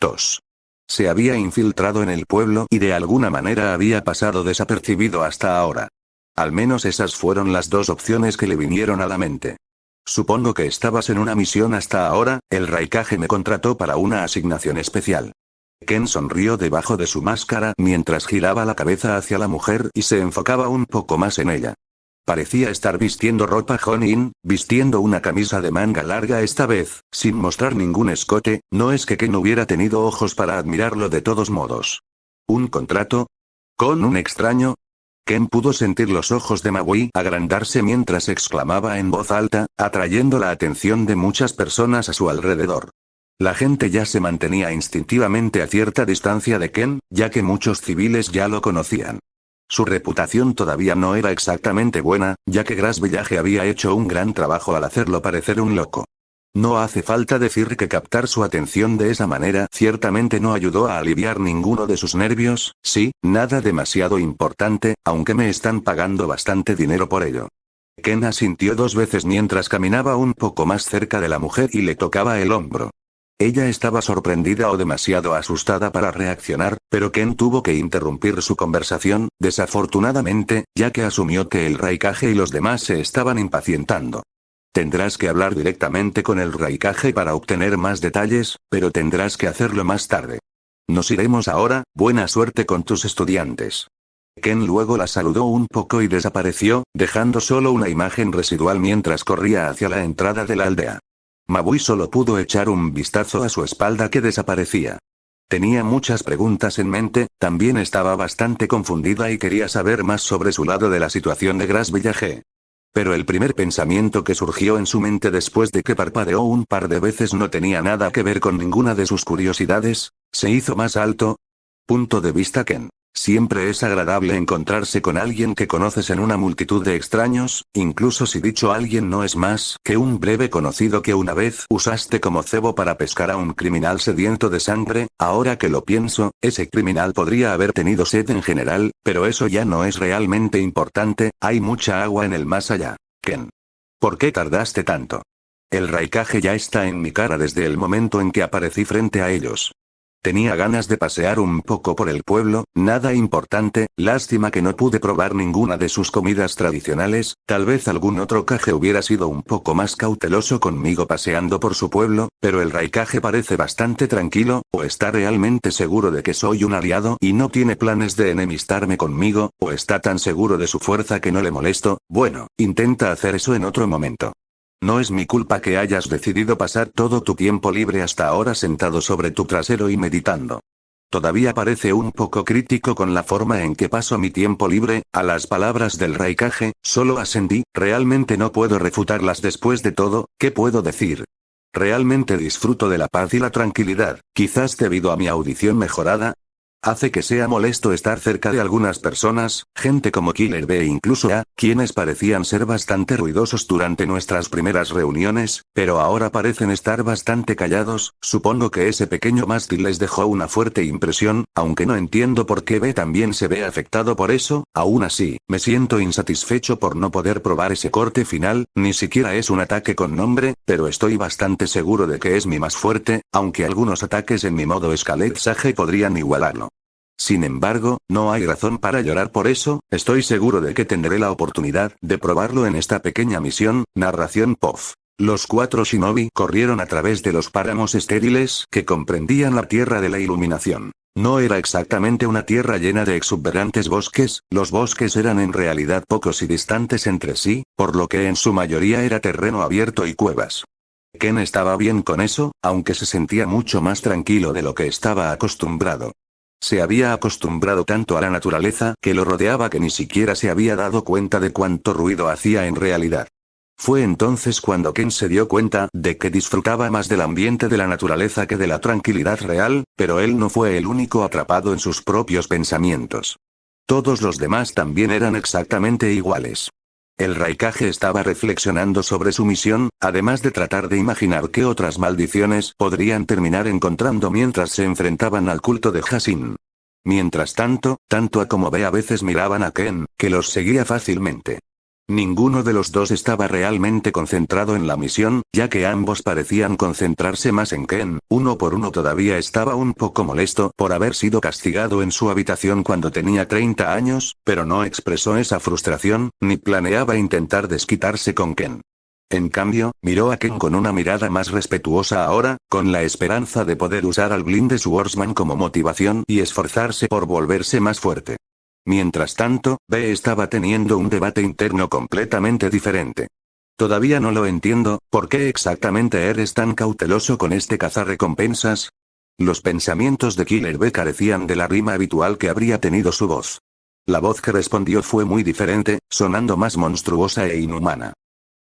2. Se había infiltrado en el pueblo y de alguna manera había pasado desapercibido hasta ahora. Al menos esas fueron las 2 opciones que le vinieron a la mente. Supongo que estabas en una misión hasta ahora. El Raikage me contrató para una asignación especial. Ken sonrió debajo de su máscara mientras giraba la cabeza hacia la mujer y se enfocaba un poco más en ella. Parecía estar vistiendo ropa Jonin, vistiendo una camisa de manga larga esta vez, sin mostrar ningún escote. No es que Ken hubiera tenido ojos para admirarlo de todos modos. ¿Un contrato? ¿Con un extraño? Ken pudo sentir los ojos de Mabui agrandarse mientras exclamaba en voz alta, atrayendo la atención de muchas personas a su alrededor. La gente ya se mantenía instintivamente a cierta distancia de Ken, ya que muchos civiles ya lo conocían. Su reputación todavía no era exactamente buena, ya que Gras Village había hecho un gran trabajo al hacerlo parecer un loco. No hace falta decir que captar su atención de esa manera ciertamente no ayudó a aliviar ninguno de sus nervios. Sí, nada demasiado importante, aunque me están pagando bastante dinero por ello. Ken asintió 2 veces mientras caminaba un poco más cerca de la mujer y le tocaba el hombro. Ella estaba sorprendida o demasiado asustada para reaccionar, pero Ken tuvo que interrumpir su conversación, desafortunadamente, ya que asumió que el Raikage y los demás se estaban impacientando. Tendrás que hablar directamente con el Raikage para obtener más detalles, pero tendrás que hacerlo más tarde. Nos iremos ahora. Buena suerte con tus estudiantes. Ken luego la saludó un poco y desapareció, dejando solo una imagen residual mientras corría hacia la entrada de la aldea. Mabui solo pudo echar un vistazo a su espalda que desaparecía. Tenía muchas preguntas en mente, también estaba bastante confundida y quería saber más sobre su lado de la situación de Gras Village. Pero el primer pensamiento que surgió en su mente después de que parpadeó un par de veces no tenía nada que ver con ninguna de sus curiosidades, se hizo más alto. Punto de vista Ken. Siempre es agradable encontrarse con alguien que conoces en una multitud de extraños, incluso si dicho alguien no es más que un breve conocido que una vez usaste como cebo para pescar a un criminal sediento de sangre. Ahora que lo pienso, ese criminal podría haber tenido sed en general, pero eso ya no es realmente importante, hay mucha agua en el más allá. Ken. ¿Por qué tardaste tanto? El Raikage ya está en mi cara desde el momento en que aparecí frente a ellos. Tenía ganas de pasear un poco por el pueblo, nada importante, lástima que no pude probar ninguna de sus comidas tradicionales, tal vez algún otro Kage hubiera sido un poco más cauteloso conmigo paseando por su pueblo, pero el Raikage parece bastante tranquilo, o está realmente seguro de que soy un aliado y no tiene planes de enemistarme conmigo, o está tan seguro de su fuerza que no le molesto. Bueno, intenta hacer eso en otro momento. No es mi culpa que hayas decidido pasar todo tu tiempo libre hasta ahora sentado sobre tu trasero y meditando. Todavía parece un poco crítico con la forma en que paso mi tiempo libre. A las palabras del Raikage, solo asentí, realmente no puedo refutarlas después de todo, ¿qué puedo decir? Realmente disfruto de la paz y la tranquilidad, quizás debido a mi audición mejorada. Hace que sea molesto estar cerca de algunas personas, gente como Killer B e incluso A, quienes parecían ser bastante ruidosos durante nuestras primeras reuniones, pero ahora parecen estar bastante callados. Supongo que ese pequeño mástil les dejó una fuerte impresión, aunque no entiendo por qué B también se ve afectado por eso. Aún así, me siento insatisfecho por no poder probar ese corte final, ni siquiera es un ataque con nombre, pero estoy bastante seguro de que es mi más fuerte, aunque algunos ataques en mi modo Scarlet Sage podrían igualarlo. Sin embargo, no hay razón para llorar por eso, estoy seguro de que tendré la oportunidad de probarlo en esta pequeña misión. Narración POV. Los 4 shinobi corrieron a través de los páramos estériles que comprendían la tierra de la iluminación. No era exactamente una tierra llena de exuberantes bosques, los bosques eran en realidad pocos y distantes entre sí, por lo que en su mayoría era terreno abierto y cuevas. Ken estaba bien con eso, aunque se sentía mucho más tranquilo de lo que estaba acostumbrado. Se había acostumbrado tanto a la naturaleza que lo rodeaba que ni siquiera se había dado cuenta de cuánto ruido hacía en realidad. Fue entonces cuando Ken se dio cuenta de que disfrutaba más del ambiente de la naturaleza que de la tranquilidad real, pero él no fue el único atrapado en sus propios pensamientos. Todos los demás también eran exactamente iguales. El Raikage estaba reflexionando sobre su misión, además de tratar de imaginar qué otras maldiciones podrían terminar encontrando mientras se enfrentaban al culto de Hasin. Mientras tanto, tanto A como B a veces miraban a Ken, que los seguía fácilmente. Ninguno de los dos estaba realmente concentrado en la misión, ya que ambos parecían concentrarse más en Ken. Uno por uno todavía estaba un poco molesto por haber sido castigado en su habitación cuando tenía 30 años, pero no expresó esa frustración, ni planeaba intentar desquitarse con Ken. En cambio, miró a Ken con una mirada más respetuosa ahora, con la esperanza de poder usar al Blinde Swordsman como motivación y esforzarse por volverse más fuerte. Mientras tanto, B estaba teniendo un debate interno completamente diferente. Todavía no lo entiendo, ¿por qué exactamente eres tan cauteloso con este cazarrecompensas? Los pensamientos de Killer B carecían de la rima habitual que habría tenido su voz. La voz que respondió fue muy diferente, sonando más monstruosa e inhumana.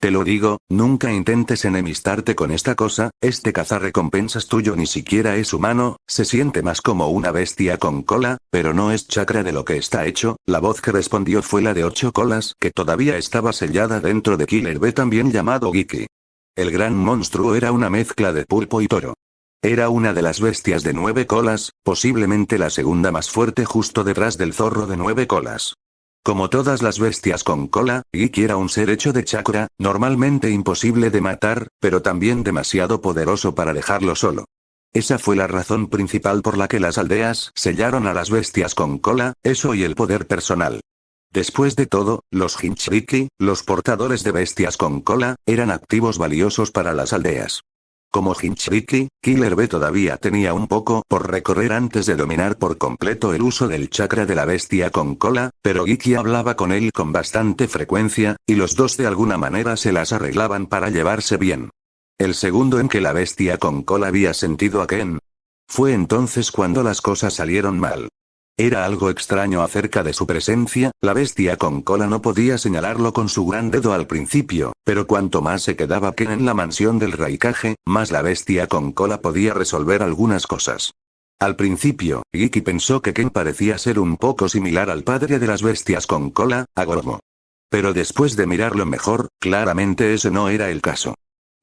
Te lo digo, nunca intentes enemistarte con esta cosa, este cazarrecompensas tuyo ni siquiera es humano, se siente más como una bestia con cola, pero no es chakra de lo que está hecho. La voz que respondió fue la de 8 colas, que todavía estaba sellada dentro de Killer B, también llamado Giki. El gran monstruo era una mezcla de pulpo y toro. Era una de las bestias de 9 colas, posiblemente la segunda más fuerte justo detrás del zorro de 9 colas. Como todas las bestias con cola, Giki era un ser hecho de chakra, normalmente imposible de matar, pero también demasiado poderoso para dejarlo solo. Esa fue la razón principal por la que las aldeas sellaron a las bestias con cola, eso y el poder personal. Después de todo, los Hinchiriki, los portadores de bestias con cola, eran activos valiosos para las aldeas. Como Jinchuriki, Killer Bee todavía tenía un poco por recorrer antes de dominar por completo el uso del chakra de la bestia con cola, pero Ikki hablaba con él con bastante frecuencia, y los dos de alguna manera se las arreglaban para llevarse bien. El segundo en que la bestia con cola había sentido a Ken. Fue entonces cuando las cosas salieron mal. Era algo extraño acerca de su presencia, la bestia con cola no podía señalarlo con su gran dedo al principio, pero cuanto más se quedaba Ken en la mansión del Raikage, más la bestia con cola podía resolver algunas cosas. Al principio, Ikki pensó que Ken parecía ser un poco similar al padre de las bestias con cola, a Goromo. Pero después de mirarlo mejor, claramente ese no era el caso.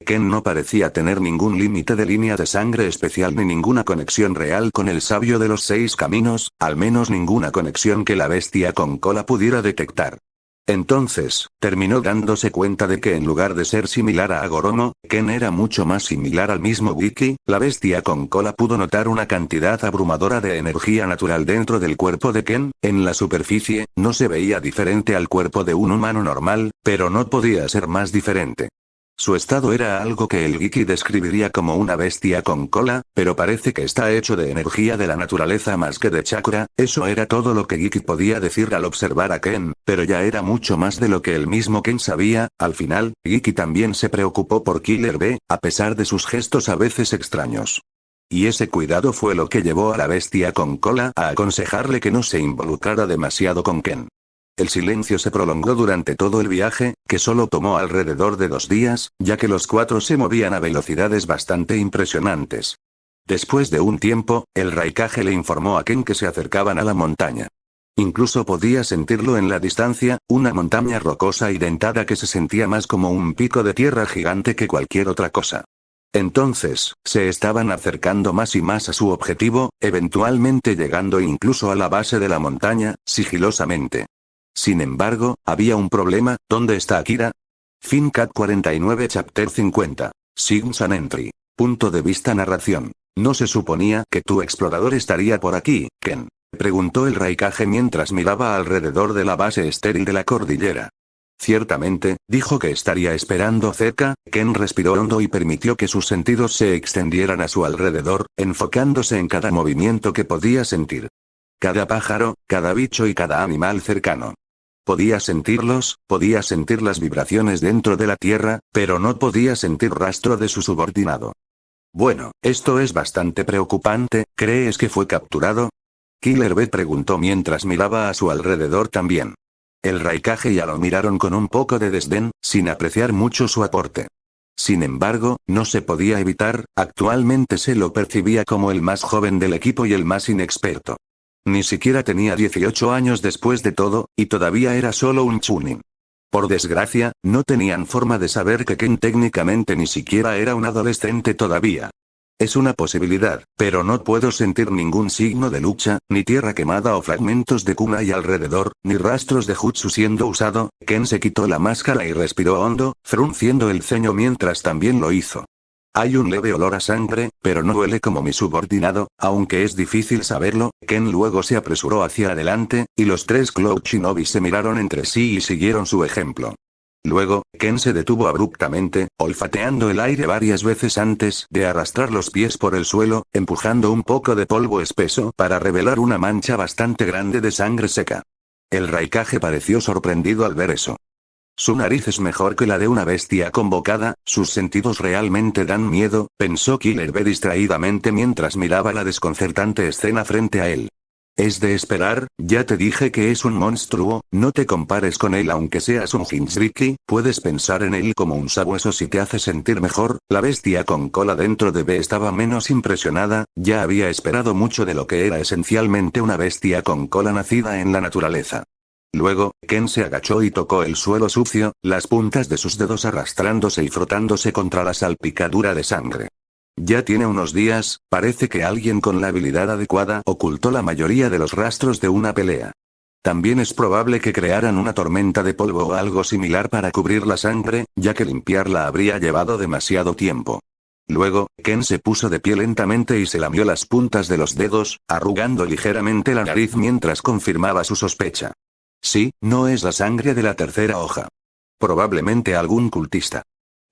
Ken no parecía tener ningún límite de línea de sangre especial ni ninguna conexión real con el sabio de los 6 caminos, al menos ninguna conexión que la bestia con cola pudiera detectar. Entonces, terminó dándose cuenta de que en lugar de ser similar a Goromo, Ken era mucho más similar al mismo Ikki. La bestia con cola pudo notar una cantidad abrumadora de energía natural dentro del cuerpo de Ken. En la superficie, no se veía diferente al cuerpo de un humano normal, pero no podía ser más diferente. Su estado era algo que el Ikki describiría como una bestia con cola, pero parece que está hecho de energía de la naturaleza más que de chakra. Eso era todo lo que Ikki podía decir al observar a Ken, pero ya era mucho más de lo que el mismo Ken sabía. Al final, Ikki también se preocupó por Killer Bee, a pesar de sus gestos a veces extraños. Y ese cuidado fue lo que llevó a la bestia con cola a aconsejarle que no se involucrara demasiado con Ken. El silencio se prolongó durante todo el viaje, que solo tomó alrededor de 2 días, ya que los 4 se movían a velocidades bastante impresionantes. Después de un tiempo, el Raikage le informó a Ken que se acercaban a la montaña. Incluso podía sentirlo en la distancia, una montaña rocosa y dentada que se sentía más como un pico de tierra gigante que cualquier otra cosa. Entonces, se estaban acercando más y más a su objetivo, eventualmente llegando incluso a la base de la montaña, sigilosamente. Sin embargo, había un problema. ¿Dónde está Akira? FinCat 49 Chapter 50. Signs and Entry. Punto de vista narración. ¿No se suponía que tu explorador estaría por aquí, Ken? Preguntó el Raikage mientras miraba alrededor de la base estéril de la cordillera. Ciertamente, dijo que estaría esperando cerca. Ken respiró hondo y permitió que sus sentidos se extendieran a su alrededor, enfocándose en cada movimiento que podía sentir. Cada pájaro, cada bicho y cada animal cercano. Podía sentirlos, podía sentir las vibraciones dentro de la tierra, pero no podía sentir rastro de su subordinado. Bueno, esto es bastante preocupante. ¿Crees que fue capturado? Killer Bee preguntó mientras miraba a su alrededor también. El Raikage ya lo miraron con un poco de desdén, sin apreciar mucho su aporte. Sin embargo, no se podía evitar, actualmente se lo percibía como el más joven del equipo y el más inexperto. Ni siquiera tenía 18 años después de todo, y todavía era solo un chunin. Por desgracia, no tenían forma de saber que Ken técnicamente ni siquiera era un adolescente todavía. Es una posibilidad, pero no puedo sentir ningún signo de lucha, ni tierra quemada o fragmentos de kunai alrededor, ni rastros de jutsu siendo usado. Ken se quitó la máscara y respiró hondo, frunciendo el ceño mientras también lo hizo. Hay un leve olor a sangre, pero no huele como mi subordinado, aunque es difícil saberlo. Ken luego se apresuró hacia adelante, y los 3 Cloud Shinobi se miraron entre sí y siguieron su ejemplo. Luego, Ken se detuvo abruptamente, olfateando el aire varias veces antes de arrastrar los pies por el suelo, empujando un poco de polvo espeso para revelar una mancha bastante grande de sangre seca. El Raikage pareció sorprendido al ver eso. Su nariz es mejor que la de una bestia convocada, sus sentidos realmente dan miedo, pensó Killer Bee distraídamente mientras miraba la desconcertante escena frente a él. Es de esperar, ya te dije que es un monstruo, no te compares con él aunque seas un Jinchuriki, puedes pensar en él como un sabueso si te hace sentir mejor. La bestia con cola dentro de Bee estaba menos impresionada, ya había esperado mucho de lo que era esencialmente una bestia con cola nacida en la naturaleza. Luego, Ken se agachó y tocó el suelo sucio, las puntas de sus dedos arrastrándose y frotándose contra la salpicadura de sangre. Ya tiene unos días, parece que alguien con la habilidad adecuada ocultó la mayoría de los rastros de una pelea. También es probable que crearan una tormenta de polvo o algo similar para cubrir la sangre, ya que limpiarla habría llevado demasiado tiempo. Luego, Ken se puso de pie lentamente y se lamió las puntas de los dedos, arrugando ligeramente la nariz mientras confirmaba su sospecha. Sí, no es la sangre de la tercera hoja. Probablemente algún cultista.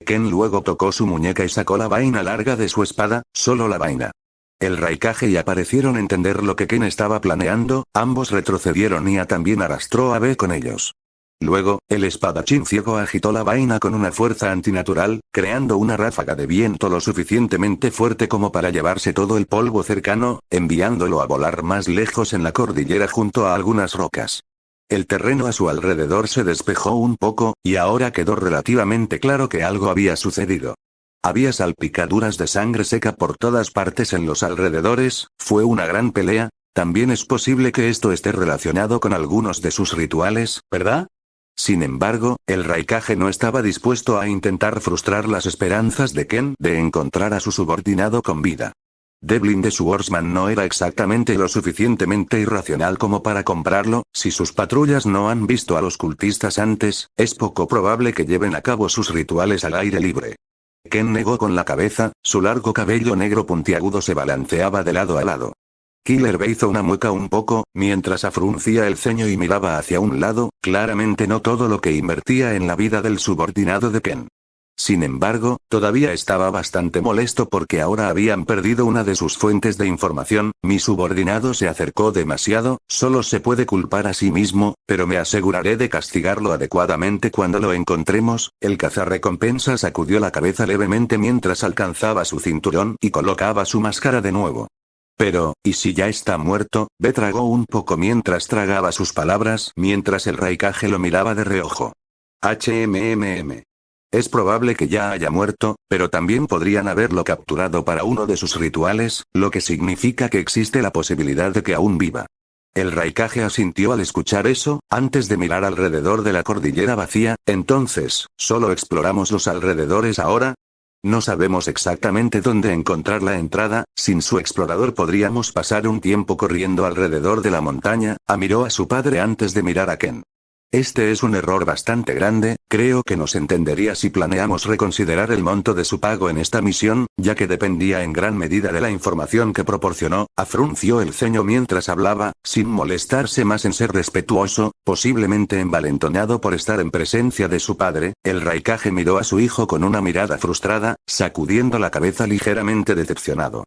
Ken luego tocó su muñeca y sacó la vaina larga de su espada, solo la vaina. El Raikage y aparecieron entender lo que Ken estaba planeando, ambos retrocedieron y A también arrastró a B con ellos. Luego, el espadachín ciego agitó la vaina con una fuerza antinatural, creando una ráfaga de viento lo suficientemente fuerte como para llevarse todo el polvo cercano, enviándolo a volar más lejos en la cordillera junto a algunas rocas. El terreno a su alrededor se despejó un poco, y ahora quedó relativamente claro que algo había sucedido. Había salpicaduras de sangre seca por todas partes en los alrededores, fue una gran pelea. También es posible que esto esté relacionado con algunos de sus rituales, ¿verdad? Sin embargo, el Raikage no estaba dispuesto a intentar frustrar las esperanzas de Ken de encontrar a su subordinado con vida. Devlin the Swordsman no era exactamente lo suficientemente irracional como para comprarlo. Si sus patrullas no han visto a los cultistas antes, es poco probable que lleven a cabo sus rituales al aire libre. Ken negó con la cabeza, su largo cabello negro puntiagudo se balanceaba de lado a lado. Killer B hizo una mueca un poco, mientras afruncía el ceño y miraba hacia un lado, claramente no todo lo que invertía en la vida del subordinado de Ken. Sin embargo, todavía estaba bastante molesto porque ahora habían perdido una de sus fuentes de información. Mi subordinado se acercó demasiado, solo se puede culpar a sí mismo, pero me aseguraré de castigarlo adecuadamente cuando lo encontremos. El cazarrecompensas sacudió la cabeza levemente mientras alcanzaba su cinturón y colocaba su máscara de nuevo. Pero, ¿y si ya está muerto? B tragó un poco mientras tragaba sus palabras, mientras el Raikage lo miraba de reojo. Es probable que ya haya muerto, pero también podrían haberlo capturado para uno de sus rituales, lo que significa que existe la posibilidad de que aún viva. El Raikage asintió al escuchar eso, antes de mirar alrededor de la cordillera vacía. Entonces, ¿solo exploramos los alrededores ahora? No sabemos exactamente dónde encontrar la entrada. Sin su explorador podríamos pasar un tiempo corriendo alrededor de la montaña. Miró a su padre antes de mirar a Ken. Este es un error bastante grande. Creo que nos entendería si planeamos reconsiderar el monto de su pago en esta misión, ya que dependía en gran medida de la información que proporcionó. Frunció el ceño mientras hablaba, sin molestarse más en ser respetuoso, posiblemente envalentonado por estar en presencia de su padre. El Raikage miró a su hijo con una mirada frustrada, sacudiendo la cabeza ligeramente decepcionado.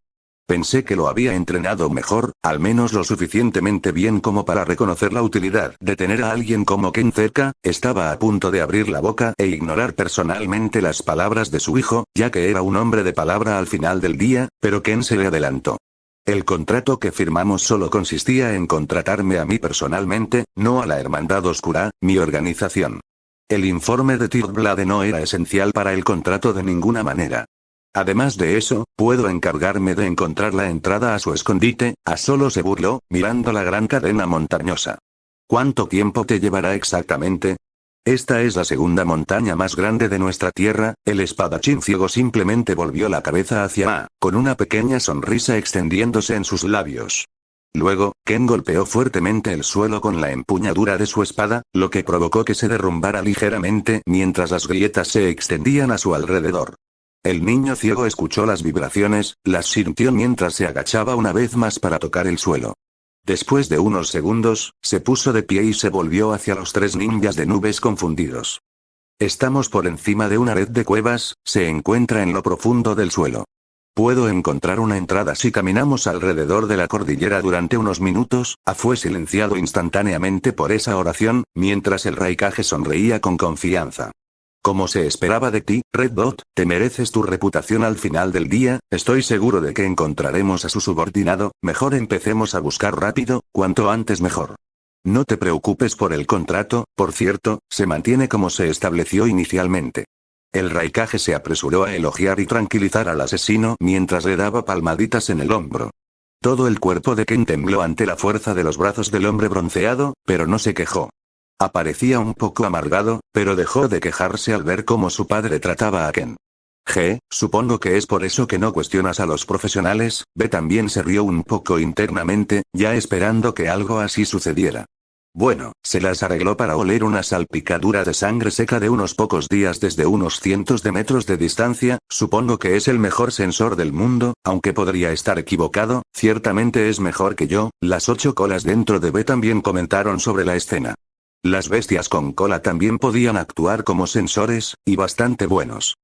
Pensé que lo había entrenado mejor, al menos lo suficientemente bien como para reconocer la utilidad de tener a alguien como Ken cerca. Estaba a punto de abrir la boca e ignorar personalmente las palabras de su hijo, ya que era un hombre de palabra al final del día, pero Ken se le adelantó. El contrato que firmamos solo consistía en contratarme a mí personalmente, no a la Hermandad Oscura, mi organización. El informe de Tirblade no era esencial para el contrato de ninguna manera. Además de eso, puedo encargarme de encontrar la entrada a su escondite. Solo se burló, mirando la gran cadena montañosa. ¿Cuánto tiempo te llevará exactamente? Esta es la segunda montaña más grande de nuestra tierra. El espadachín ciego simplemente volvió la cabeza hacia A, con una pequeña sonrisa extendiéndose en sus labios. Luego, Ken golpeó fuertemente el suelo con la empuñadura de su espada, lo que provocó que se derrumbara ligeramente mientras las grietas se extendían a su alrededor. El niño ciego escuchó las vibraciones, las sintió mientras se agachaba una vez más para tocar el suelo. Después de unos segundos, se puso de pie y se volvió hacia los tres ninjas de nubes confundidos. Estamos por encima de una red de cuevas, se encuentra en lo profundo del suelo. Puedo encontrar una entrada si caminamos alrededor de la cordillera durante unos minutos. Fue silenciado instantáneamente por esa oración, mientras el Raikage sonreía con confianza. Como se esperaba de ti, Red Dot, te mereces tu reputación al final del día. Estoy seguro de que encontraremos a su subordinado. Mejor empecemos a buscar rápido, cuanto antes mejor. No te preocupes por el contrato, por cierto, se mantiene como se estableció inicialmente. El Raikage se apresuró a elogiar y tranquilizar al asesino mientras le daba palmaditas en el hombro. Todo el cuerpo de Ken tembló ante la fuerza de los brazos del hombre bronceado, pero no se quejó. Parecía un poco amargado, pero dejó de quejarse al ver cómo su padre trataba a Ken. Supongo que es por eso que no cuestionas a los profesionales. B también se rió un poco internamente, ya esperando que algo así sucediera. Bueno, se las arregló para oler una salpicadura de sangre seca de unos pocos días desde unos cientos de metros de distancia. Supongo que es el mejor sensor del mundo, aunque podría estar equivocado. Ciertamente es mejor que yo. Las 8 colas dentro de B también comentaron sobre la escena. Las bestias con cola también podían actuar como sensores, y bastante buenos.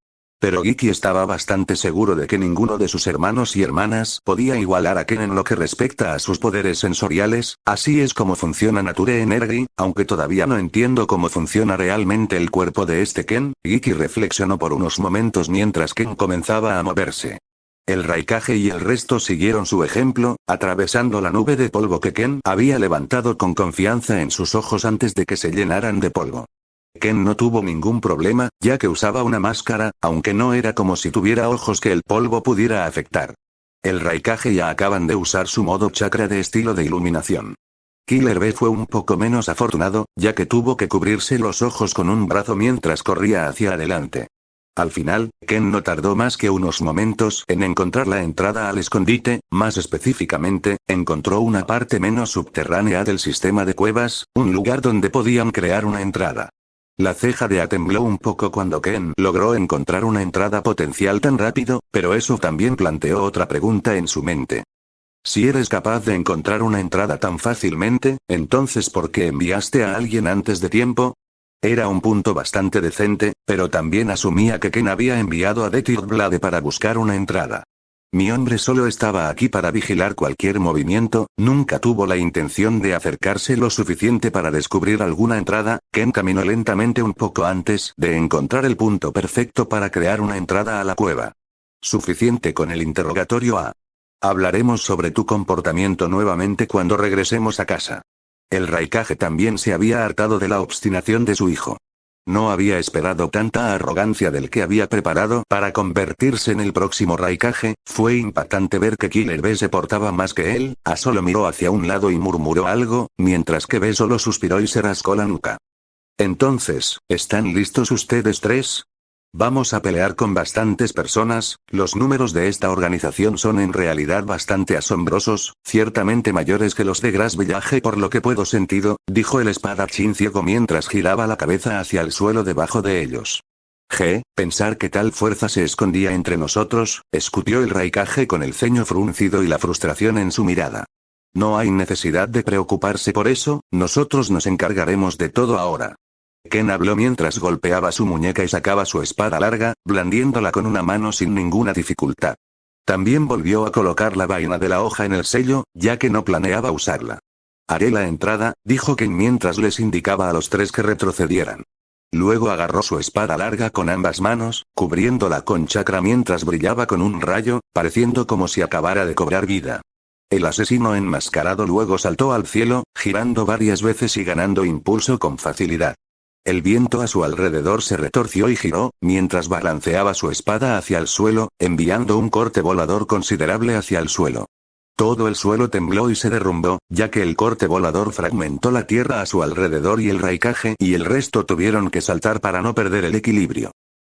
Pero Giki estaba bastante seguro de que ninguno de sus hermanos y hermanas podía igualar a Ken en lo que respecta a sus poderes sensoriales. Así es como funciona Nature Energy, aunque todavía no entiendo cómo funciona realmente el cuerpo de este Ken. Giki reflexionó por unos momentos mientras Ken comenzaba a moverse. El Raikage y el resto siguieron su ejemplo, atravesando la nube de polvo que Ken había levantado con confianza en sus ojos antes de que se llenaran de polvo. Ken no tuvo ningún problema, ya que usaba una máscara, aunque no era como si tuviera ojos que el polvo pudiera afectar. El Raikage ya acaban de usar su modo chakra de estilo de iluminación. Killer Bee fue un poco menos afortunado, ya que tuvo que cubrirse los ojos con un brazo mientras corría hacia adelante. Al final, Ken no tardó más que unos momentos en encontrar la entrada al escondite, más específicamente, encontró una parte menos subterránea del sistema de cuevas, un lugar donde podían crear una entrada. La ceja de A tembló un poco cuando Ken logró encontrar una entrada potencial tan rápido, pero eso también planteó otra pregunta en su mente. Si eres capaz de encontrar una entrada tan fácilmente, entonces ¿por qué enviaste a alguien antes de tiempo? Era un punto bastante decente, pero también asumía que Ken había enviado a Blade para buscar una entrada. Mi hombre solo estaba aquí para vigilar cualquier movimiento, nunca tuvo la intención de acercarse lo suficiente para descubrir alguna entrada. Ken caminó lentamente un poco antes de encontrar el punto perfecto para crear una entrada a la cueva. Suficiente con el interrogatorio A. Hablaremos sobre tu comportamiento nuevamente cuando regresemos a casa. El Raikage también se había hartado de la obstinación de su hijo. No había esperado tanta arrogancia del que había preparado para convertirse en el próximo Raikage. Fue impactante ver que Killer Bee se portaba más que él. A solo miró hacia un lado y murmuró algo, mientras que Bee solo suspiró y se rascó la nuca. Entonces, ¿están listos ustedes tres? Vamos a pelear con bastantes personas. Los números de esta organización son en realidad bastante asombrosos, ciertamente mayores que los de Gras Village por lo que puedo sentido, dijo el espadachín ciego mientras giraba la cabeza hacia el suelo debajo de ellos. Pensar que tal fuerza se escondía entre nosotros, escupió el Raikage con el ceño fruncido y la frustración en su mirada. No hay necesidad de preocuparse por eso, nosotros nos encargaremos de todo ahora. Ken habló mientras golpeaba su muñeca y sacaba su espada larga, blandiéndola con una mano sin ninguna dificultad. También volvió a colocar la vaina de la hoja en el sello, ya que no planeaba usarla. Haré la entrada, dijo Ken mientras les indicaba a los tres que retrocedieran. Luego agarró su espada larga con ambas manos, cubriéndola con chakra mientras brillaba con un rayo, pareciendo como si acabara de cobrar vida. El asesino enmascarado luego saltó al cielo, girando varias veces y ganando impulso con facilidad. El viento a su alrededor se retorció y giró, mientras balanceaba su espada hacia el suelo, enviando un corte volador considerable hacia el suelo. Todo el suelo tembló y se derrumbó, ya que el corte volador fragmentó la tierra a su alrededor y el Raikage y el resto tuvieron que saltar para no perder el equilibrio.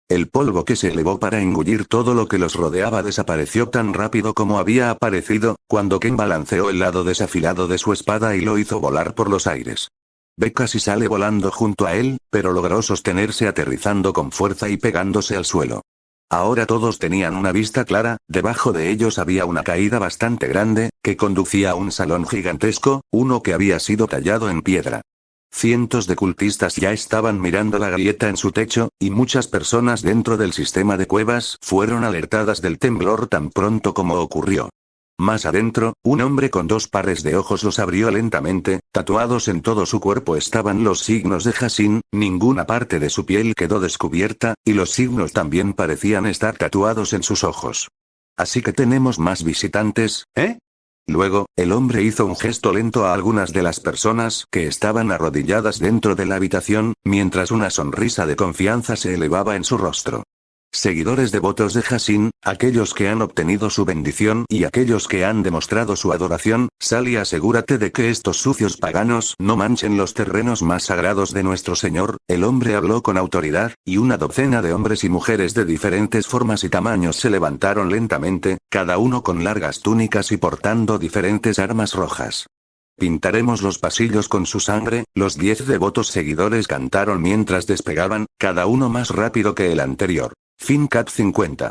El polvo que se elevó para engullir todo lo que los rodeaba desapareció tan rápido como había aparecido, cuando Ken balanceó el lado desafilado de su espada y lo hizo volar por los aires. Bee casi sale volando junto a él, pero logró sostenerse aterrizando con fuerza y pegándose al suelo. Ahora todos tenían una vista clara, debajo de ellos había una caída bastante grande, que conducía a un salón gigantesco, uno que había sido tallado en piedra. Cientos de cultistas ya estaban mirando la grieta en su techo, y muchas personas dentro del sistema de cuevas fueron alertadas del temblor tan pronto como ocurrió. Más adentro, un hombre con dos pares de ojos los abrió lentamente, tatuados en todo su cuerpo estaban los signos de Hassin, ninguna parte de su piel quedó descubierta, y los signos también parecían estar tatuados en sus ojos. Así que tenemos más visitantes, ¿eh? Luego, el hombre hizo un gesto lento a algunas de las personas que estaban arrodilladas dentro de la habitación, mientras una sonrisa de confianza se elevaba en su rostro. Seguidores devotos de Hassin, aquellos que han obtenido su bendición y aquellos que han demostrado su adoración, sal y asegúrate de que estos sucios paganos no manchen los terrenos más sagrados de nuestro Señor. El hombre habló con autoridad, y una docena de hombres y mujeres de diferentes formas y tamaños se levantaron lentamente, cada uno con largas túnicas y portando diferentes armas rojas. Pintaremos los pasillos con su sangre, los 10 devotos seguidores cantaron mientras despegaban, cada uno más rápido que el anterior. Fin Cat 50.